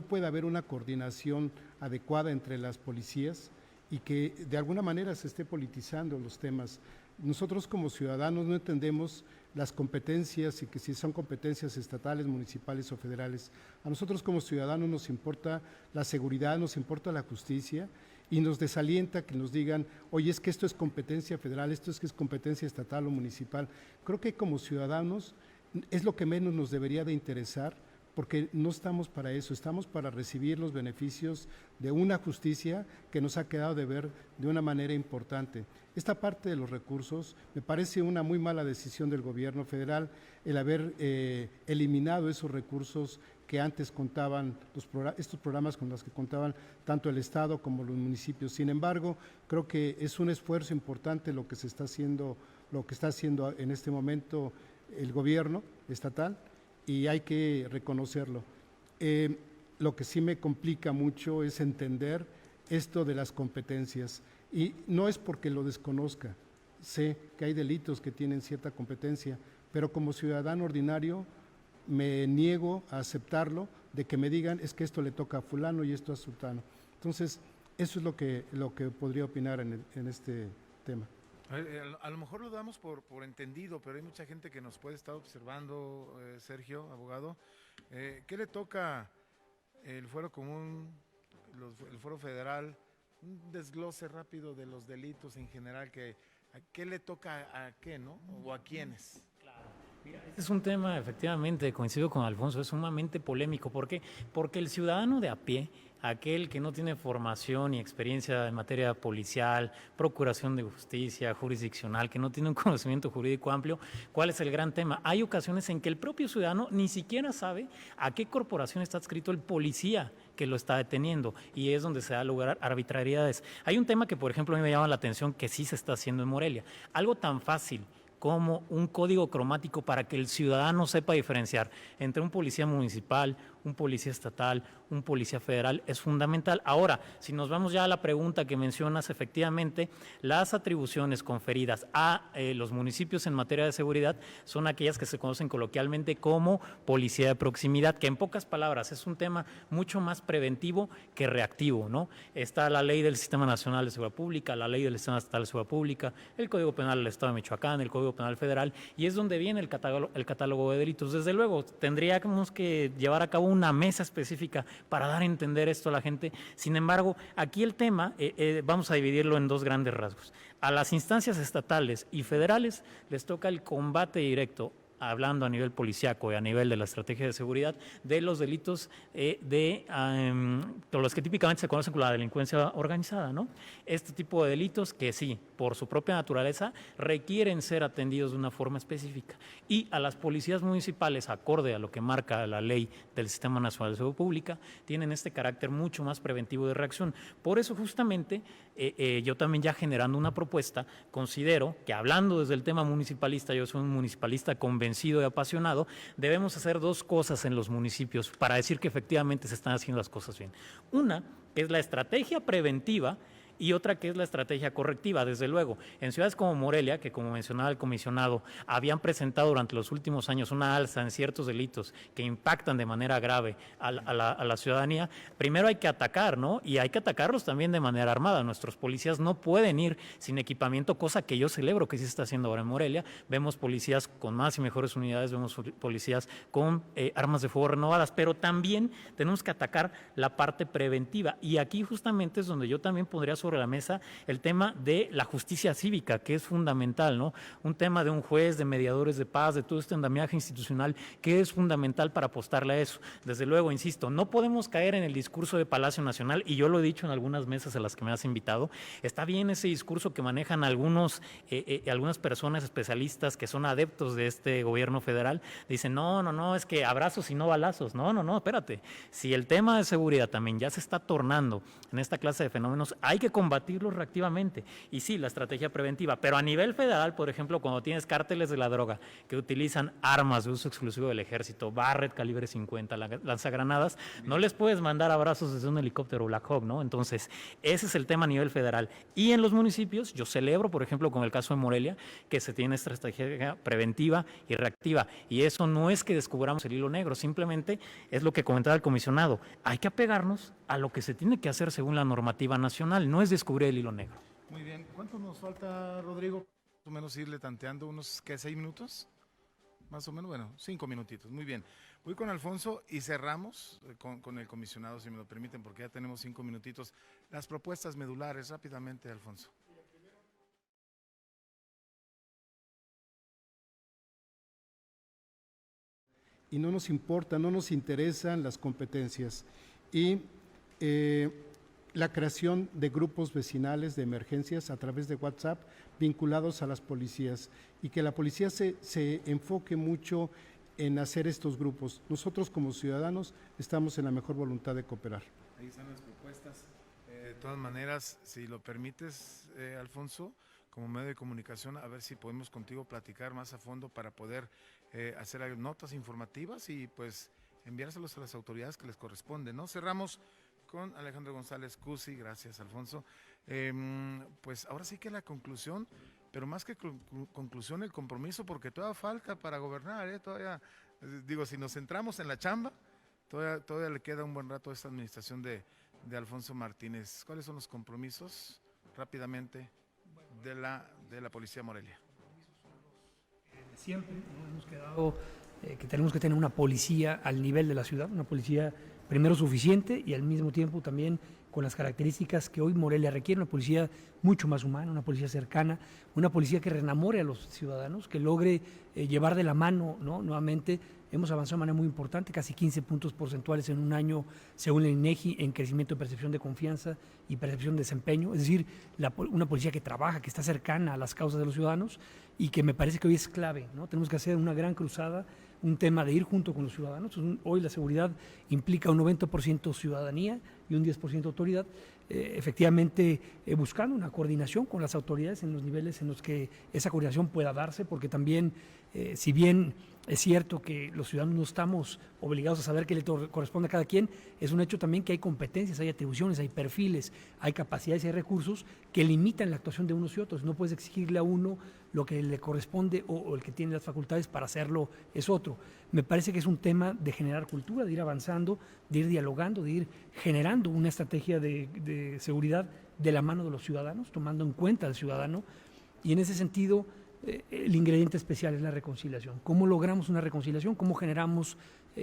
pueda haber una coordinación adecuada entre las policías y que de alguna manera se esté politizando los temas. Nosotros como ciudadanos no entendemos las competencias y que si son competencias estatales, municipales o federales. A nosotros como ciudadanos nos importa la seguridad, nos importa la justicia y nos desalienta que nos digan, oye, es que esto es competencia federal, esto es que es competencia estatal o municipal. Creo que como ciudadanos es lo que menos nos debería de interesar, porque no estamos para eso, estamos para recibir los beneficios de una justicia que nos ha quedado de ver de una manera importante. Esta parte de los recursos me parece una muy mala decisión del gobierno federal el haber eliminado esos recursos que antes contaban, estos programas con los que contaban tanto el Estado como los municipios. Sin embargo, creo que es un esfuerzo importante lo que está haciendo en este momento el gobierno estatal, y hay que reconocerlo. Lo que sí me complica mucho es entender esto de las competencias, y no es porque lo desconozca, sé que hay delitos que tienen cierta competencia, pero como ciudadano ordinario me niego a aceptarlo, de que me digan es que esto le toca a fulano y esto a sultano. Entonces, eso es lo que podría opinar en este tema. A lo mejor lo damos por entendido, pero hay mucha gente que nos puede estar observando, Sergio, abogado. ¿Qué le toca el fuero común, el fuero federal? Un desglose rápido de los delitos en general, ¿qué le toca a qué, no? ¿O a quiénes? Es un tema, efectivamente, coincido con Alfonso, es sumamente polémico. ¿Por qué? Porque el ciudadano de a pie, aquel que no tiene formación ni experiencia en materia policial, procuración de justicia, jurisdiccional, que no tiene un conocimiento jurídico amplio, ¿cuál es el gran tema? Hay ocasiones en que el propio ciudadano ni siquiera sabe a qué corporación está adscrito el policía que lo está deteniendo, y es donde se da lugar a arbitrariedades. Hay un tema que, por ejemplo, a mí me llama la atención que sí se está haciendo en Morelia. Algo tan fácil como un código cromático para que el ciudadano sepa diferenciar entre un policía municipal, un policía estatal, un policía federal, es fundamental. Ahora, si nos vamos ya a la pregunta que mencionas, efectivamente, las atribuciones conferidas a los municipios en materia de seguridad son aquellas que se conocen coloquialmente como policía de proximidad, que en pocas palabras es un tema mucho más preventivo que reactivo, ¿no? Está la Ley del Sistema Nacional de Seguridad Pública, la Ley del Sistema Estatal de Seguridad Pública, el Código Penal del Estado de Michoacán, el Código Penal Federal, y es donde viene el catálogo de delitos. Desde luego, tendríamos que llevar a cabo una mesa específica para dar a entender esto a la gente. Sin embargo, aquí el tema, vamos a dividirlo en dos grandes rasgos. A las instancias estatales y federales les toca el combate directo, hablando a nivel policiaco y a nivel de la estrategia de seguridad, de los delitos los que típicamente se conocen como la delincuencia organizada, ¿no? Este tipo de delitos que sí, por su propia naturaleza, requieren ser atendidos de una forma específica. Y a las policías municipales, acorde a lo que marca la ley del Sistema Nacional de Seguridad Pública, tienen este carácter mucho más preventivo de reacción. Por eso, justamente, yo también ya generando una propuesta, considero que hablando desde el tema municipalista, yo soy un municipalista convencido y apasionado, debemos hacer dos cosas en los municipios para decir que efectivamente se están haciendo las cosas bien. Una, que es la estrategia preventiva, y otra que es la estrategia correctiva. Desde luego, en ciudades como Morelia, que como mencionaba el comisionado, habían presentado durante los últimos años una alza en ciertos delitos que impactan de manera grave a la ciudadanía, primero hay que atacar, ¿no? Y hay que atacarlos también de manera armada. Nuestros policías no pueden ir sin equipamiento, cosa que yo celebro que sí se está haciendo ahora en Morelia. Vemos policías con más y mejores unidades, vemos policías con armas de fuego renovadas, pero también tenemos que atacar la parte preventiva. Y aquí justamente es donde yo también podría sobre la mesa el tema de la justicia cívica, que es fundamental, ¿no? Un tema de un juez, de mediadores de paz, de todo este andamiaje institucional, que es fundamental para apostarle a eso. Desde luego, insisto, no podemos caer en el discurso de Palacio Nacional, y yo lo he dicho en algunas mesas a las que me has invitado. Está bien ese discurso que manejan algunas personas especialistas que son adeptos de este gobierno federal. Dicen, no, es que abrazos y no balazos. No, espérate. Si el tema de seguridad también ya se está tornando en esta clase de fenómenos, hay que combatirlos reactivamente. Y sí, la estrategia preventiva, pero a nivel federal, por ejemplo, cuando tienes cárteles de la droga que utilizan armas de uso exclusivo del ejército, Barrett calibre 50, lanzagranadas, no les puedes mandar abrazos desde un helicóptero Black Hawk, ¿no? Entonces, ese es el tema a nivel federal. Y en los municipios, yo celebro, por ejemplo, con el caso de Morelia, que se tiene esta estrategia preventiva y reactiva. Y eso no es que descubramos el hilo negro, simplemente es lo que comentaba el comisionado. Hay que apegarnos a lo que se tiene que hacer según la normativa nacional, no es descubrir el hilo negro. Muy bien. ¿Cuánto nos falta, Rodrigo? Más o menos irle tanteando unos, ¿qué? ¿6 minutos? Más o menos, bueno, 5 minutitos. Muy bien. Voy con Alfonso y cerramos con el comisionado, si me lo permiten, porque ya tenemos 5 minutitos. Las propuestas medulares, rápidamente, Alfonso. Y no nos importa, no nos interesan las competencias. Y la creación de grupos vecinales de emergencias a través de WhatsApp vinculados a las policías, y que la policía se enfoque mucho en hacer estos grupos. Nosotros como ciudadanos estamos en la mejor voluntad de cooperar. Ahí están las propuestas. De todas maneras, si lo permites, Alfonso, como medio de comunicación, a ver si podemos contigo platicar más a fondo para poder hacer notas informativas y pues enviárselos a las autoridades que les corresponden, ¿no? Cerramos con Alejandro González Cusi. Gracias, Alfonso. Pues ahora sí que la conclusión, pero más que conclusión, el compromiso, porque todavía falta para gobernar, todavía, digo, si nos centramos en la chamba, todavía le queda un buen rato a esta administración de Alfonso Martínez. ¿Cuáles son los compromisos, rápidamente, de la Policía Morelia? Siempre ¿no? Hemos quedado que tenemos que tener una policía al nivel de la ciudad, una policía primero suficiente y al mismo tiempo también con las características que hoy Morelia requiere, una policía mucho más humana, una policía cercana, una policía que reenamore a los ciudadanos, que logre llevar de la mano, ¿no? Nuevamente hemos avanzado de manera muy importante, casi 15 puntos porcentuales en un año, según el INEGI, en crecimiento de percepción de confianza y percepción de desempeño, es decir, una policía que trabaja, que está cercana a las causas de los ciudadanos y que me parece que hoy es clave, ¿no? Tenemos que hacer una gran cruzada, un tema de ir junto con los ciudadanos. Hoy la seguridad implica un 90% ciudadanía y un 10% autoridad, efectivamente buscando una coordinación con las autoridades en los niveles en los que esa coordinación pueda darse, porque también, si bien es cierto que los ciudadanos no estamos obligados a saber qué le corresponde a cada quien, es un hecho también que hay competencias, hay atribuciones, hay perfiles, hay capacidades y hay recursos que limitan la actuación de unos y otros. No puedes exigirle a uno lo que le corresponde o el que tiene las facultades para hacerlo es otro. Me parece que es un tema de generar cultura, de ir avanzando, de ir dialogando, de ir generando una estrategia de seguridad de la mano de los ciudadanos, tomando en cuenta al ciudadano, y en ese sentido el ingrediente especial es la reconciliación. ¿Cómo logramos una reconciliación? ¿Cómo generamos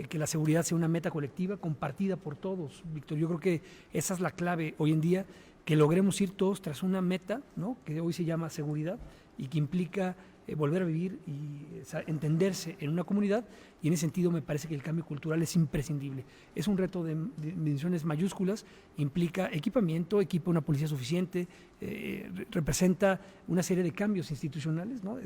que la seguridad sea una meta colectiva compartida por todos? Víctor, yo creo que esa es la clave hoy en día, que logremos ir todos tras una meta, ¿no? Que hoy se llama seguridad y que implica volver a vivir y entenderse en una comunidad, y en ese sentido me parece que el cambio cultural es imprescindible. Es un reto de dimensiones mayúsculas, implica equipamiento, equipa una policía suficiente, representa una serie de cambios institucionales, ¿no?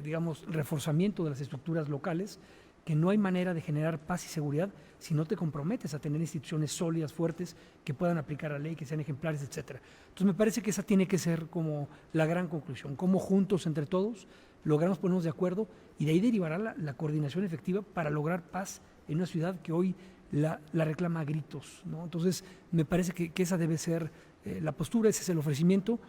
Digamos, reforzamiento de las estructuras locales, que no hay manera de generar paz y seguridad si no te comprometes a tener instituciones sólidas, fuertes, que puedan aplicar la ley, que sean ejemplares, etcétera. Entonces me parece que esa tiene que ser como la gran conclusión, cómo juntos entre todos logramos ponernos de acuerdo, y de ahí derivará la coordinación efectiva para lograr paz en una ciudad que hoy la reclama a gritos, ¿no? Entonces me parece que esa debe ser la postura, ese es el ofrecimiento,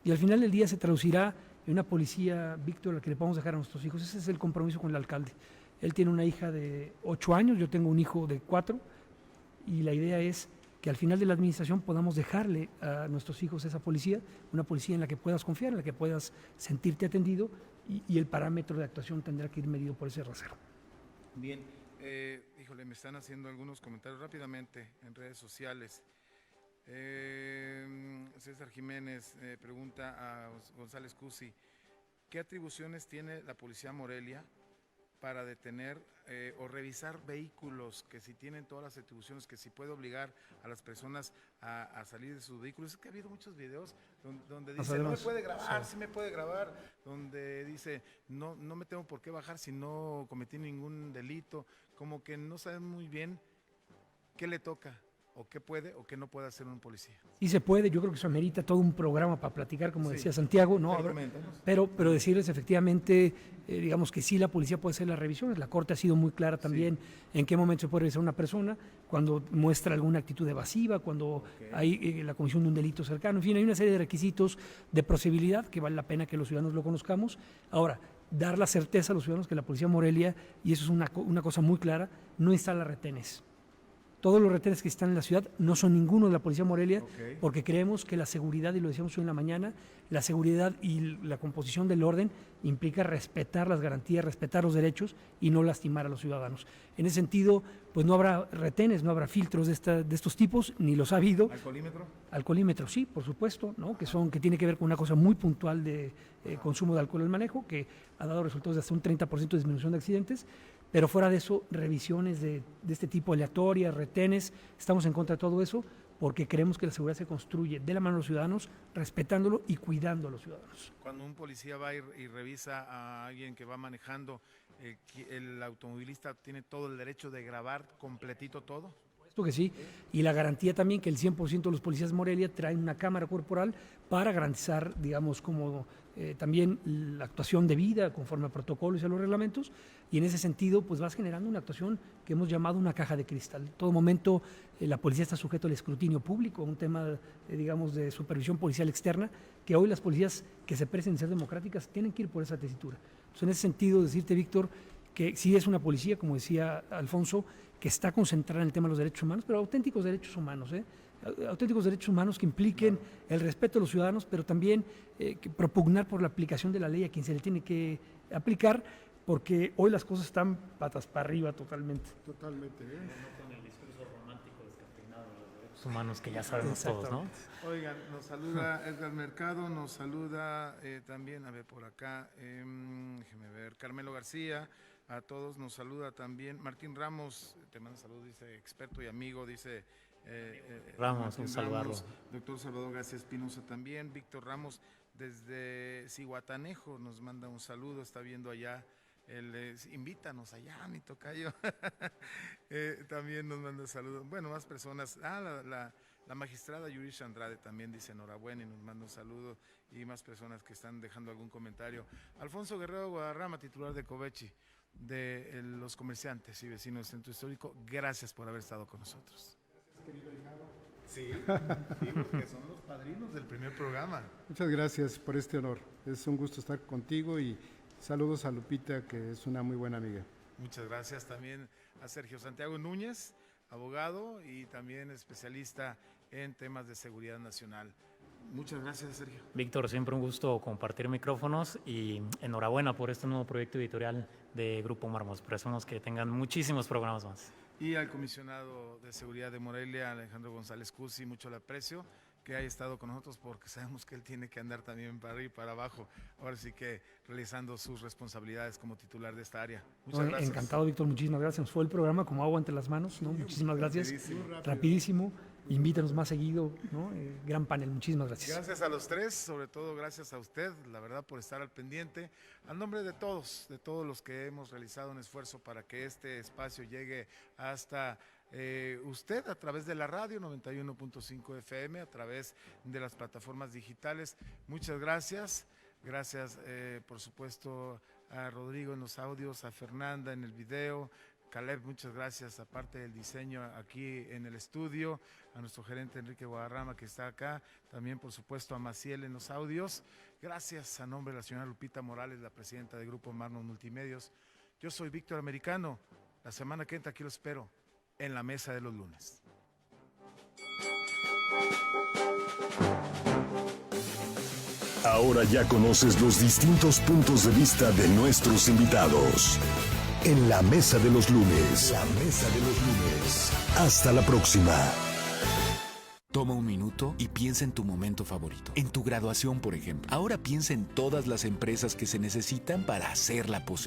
y al final del día se traducirá en una policía, Víctor, a la que le podamos dejar a nuestros hijos. Ese es el compromiso con el alcalde. Él tiene una hija de 8 años, yo tengo un hijo de 4, y la idea es que al final de la administración podamos dejarle a nuestros hijos esa policía, una policía en la que puedas confiar, en la que puedas sentirte atendido, y el parámetro de actuación tendrá que ir medido por ese rasero. Bien, híjole, me están haciendo algunos comentarios rápidamente en redes sociales. César Jiménez pregunta a González Cusi, ¿qué atribuciones tiene la Policía Morelia para detener o revisar vehículos, que si tienen todas las atribuciones, que si puede obligar a las personas a salir de sus vehículos? Es que ha habido muchos videos donde dice, no me puede grabar, sí me puede grabar, donde dice, no me tengo por qué bajar si no cometí ningún delito, como que no saben muy bien qué le toca, o qué puede o qué no puede hacer un policía. Sí se puede, yo creo que eso amerita todo un programa para platicar, como decía Santiago, ¿no? Pero decirles efectivamente, digamos que sí, la policía puede hacer las revisiones. La Corte ha sido muy clara también en qué momento se puede revisar una persona, cuando muestra alguna actitud evasiva, cuando hay la comisión de un delito cercano. En fin, hay una serie de requisitos de procedibilidad que vale la pena que los ciudadanos lo conozcamos. Ahora, dar la certeza a los ciudadanos que la Policía Morelia, y eso es una cosa muy clara, no instala retenes. Todos los retenes que están en la ciudad no son ninguno de la Policía Morelia, porque creemos que la seguridad, y lo decíamos hoy en la mañana, la seguridad y la composición del orden implica respetar las garantías, respetar los derechos y no lastimar a los ciudadanos. En ese sentido, pues no habrá retenes, no habrá filtros de estos tipos, ni los ha habido. ¿Alcoholímetro? Alcoholímetro, sí, por supuesto, ¿no? Que tiene que ver con una cosa muy puntual de consumo de alcohol en el manejo, que ha dado resultados de hasta un 30% de disminución de accidentes. Pero fuera de eso, revisiones de este tipo aleatorias, retenes, estamos en contra de todo eso, porque creemos que la seguridad se construye de la mano de los ciudadanos, respetándolo y cuidando a los ciudadanos. Cuando un policía va y revisa a alguien que va manejando, ¿el automovilista tiene todo el derecho de grabar completito todo? Esto que sí, y la garantía también que el 100% de los policías de Morelia traen una cámara corporal para garantizar, digamos, como también la actuación debida conforme a protocolos y a los reglamentos, y en ese sentido pues vas generando una actuación que hemos llamado una caja de cristal. En todo momento la policía está sujeto al escrutinio público, un tema digamos de supervisión policial externa, que hoy las policías que se presten ser democráticas tienen que ir por esa tesitura. Entonces, en ese sentido, decirte, Víctor, que sí es una policía, como decía Alfonso, que está concentrada en el tema de los derechos humanos, pero auténticos derechos humanos, auténticos derechos humanos que impliquen el respeto a los ciudadanos, pero también que propugnar por la aplicación de la ley a quien se le tiene que aplicar, porque hoy las cosas están patas para arriba totalmente. Totalmente. No con el discurso romántico descafeinado de los derechos humanos que ya sabemos todos, ¿no? Oigan, nos saluda Edgar Mercado, nos saluda también, a ver por acá, déjeme ver, Carmelo García. A todos nos saluda también Martín Ramos, te manda saludos, dice experto y amigo, dice Ramos, un saludarlo. Doctor Salvador García Espinosa también, Víctor Ramos desde Cihuatanejo nos manda un saludo, está viendo allá, invítanos allá, mi tocayo. También nos manda saludos, bueno, más personas, la magistrada Yurisha Andrade también dice enhorabuena y nos manda un saludo, y más personas que están dejando algún comentario. Alfonso Guerrero Guadarrama, titular de Covechi, de los comerciantes y vecinos del Centro Histórico, gracias por haber estado con nosotros. Sí, porque son los padrinos del primer programa. Muchas gracias por este honor. Es un gusto estar contigo y saludos a Lupita, que es una muy buena amiga. Muchas gracias también a Sergio Santiago Núñez, abogado y también especialista en temas de seguridad nacional. Muchas gracias, Sergio. Víctor, siempre un gusto compartir micrófonos y enhorabuena por este nuevo proyecto editorial de Grupo Mármol. Esperamos que tengan muchísimos programas más. Y al comisionado de seguridad de Morelia, Alejandro González Cusi, mucho le aprecio que haya estado con nosotros, porque sabemos que él tiene que andar también para arriba y para abajo, ahora sí que realizando sus responsabilidades como titular de esta área. Muchas gracias. Encantado, Víctor, muchísimas gracias. Nos fue el programa como agua entre las manos, ¿no? Muchísimas gracias. Rapidísimo. Invítanos más seguido, ¿no? Gran panel, muchísimas gracias. Gracias a los tres, sobre todo gracias a usted, la verdad, por estar al pendiente. A nombre de todos los que hemos realizado un esfuerzo para que este espacio llegue hasta usted a través de la radio 91.5 FM, a través de las plataformas digitales. Muchas gracias. Gracias, por supuesto, a Rodrigo en los audios, a Fernanda en el video. Caleb, muchas gracias, aparte del diseño aquí en el estudio, a nuestro gerente Enrique Guadarrama que está acá, también por supuesto a Maciel en los audios. Gracias a nombre de la señora Lupita Morales, la presidenta del Grupo Mármol Multimedios. Yo soy Víctor Americano, la semana que entra aquí lo espero en la mesa de los lunes. Ahora ya conoces los distintos puntos de vista de nuestros invitados. En la mesa de los lunes. La mesa de los lunes. Hasta la próxima. Toma un minuto y piensa en tu momento favorito. En tu graduación, por ejemplo. Ahora piensa en todas las empresas que se necesitan para hacerla posible.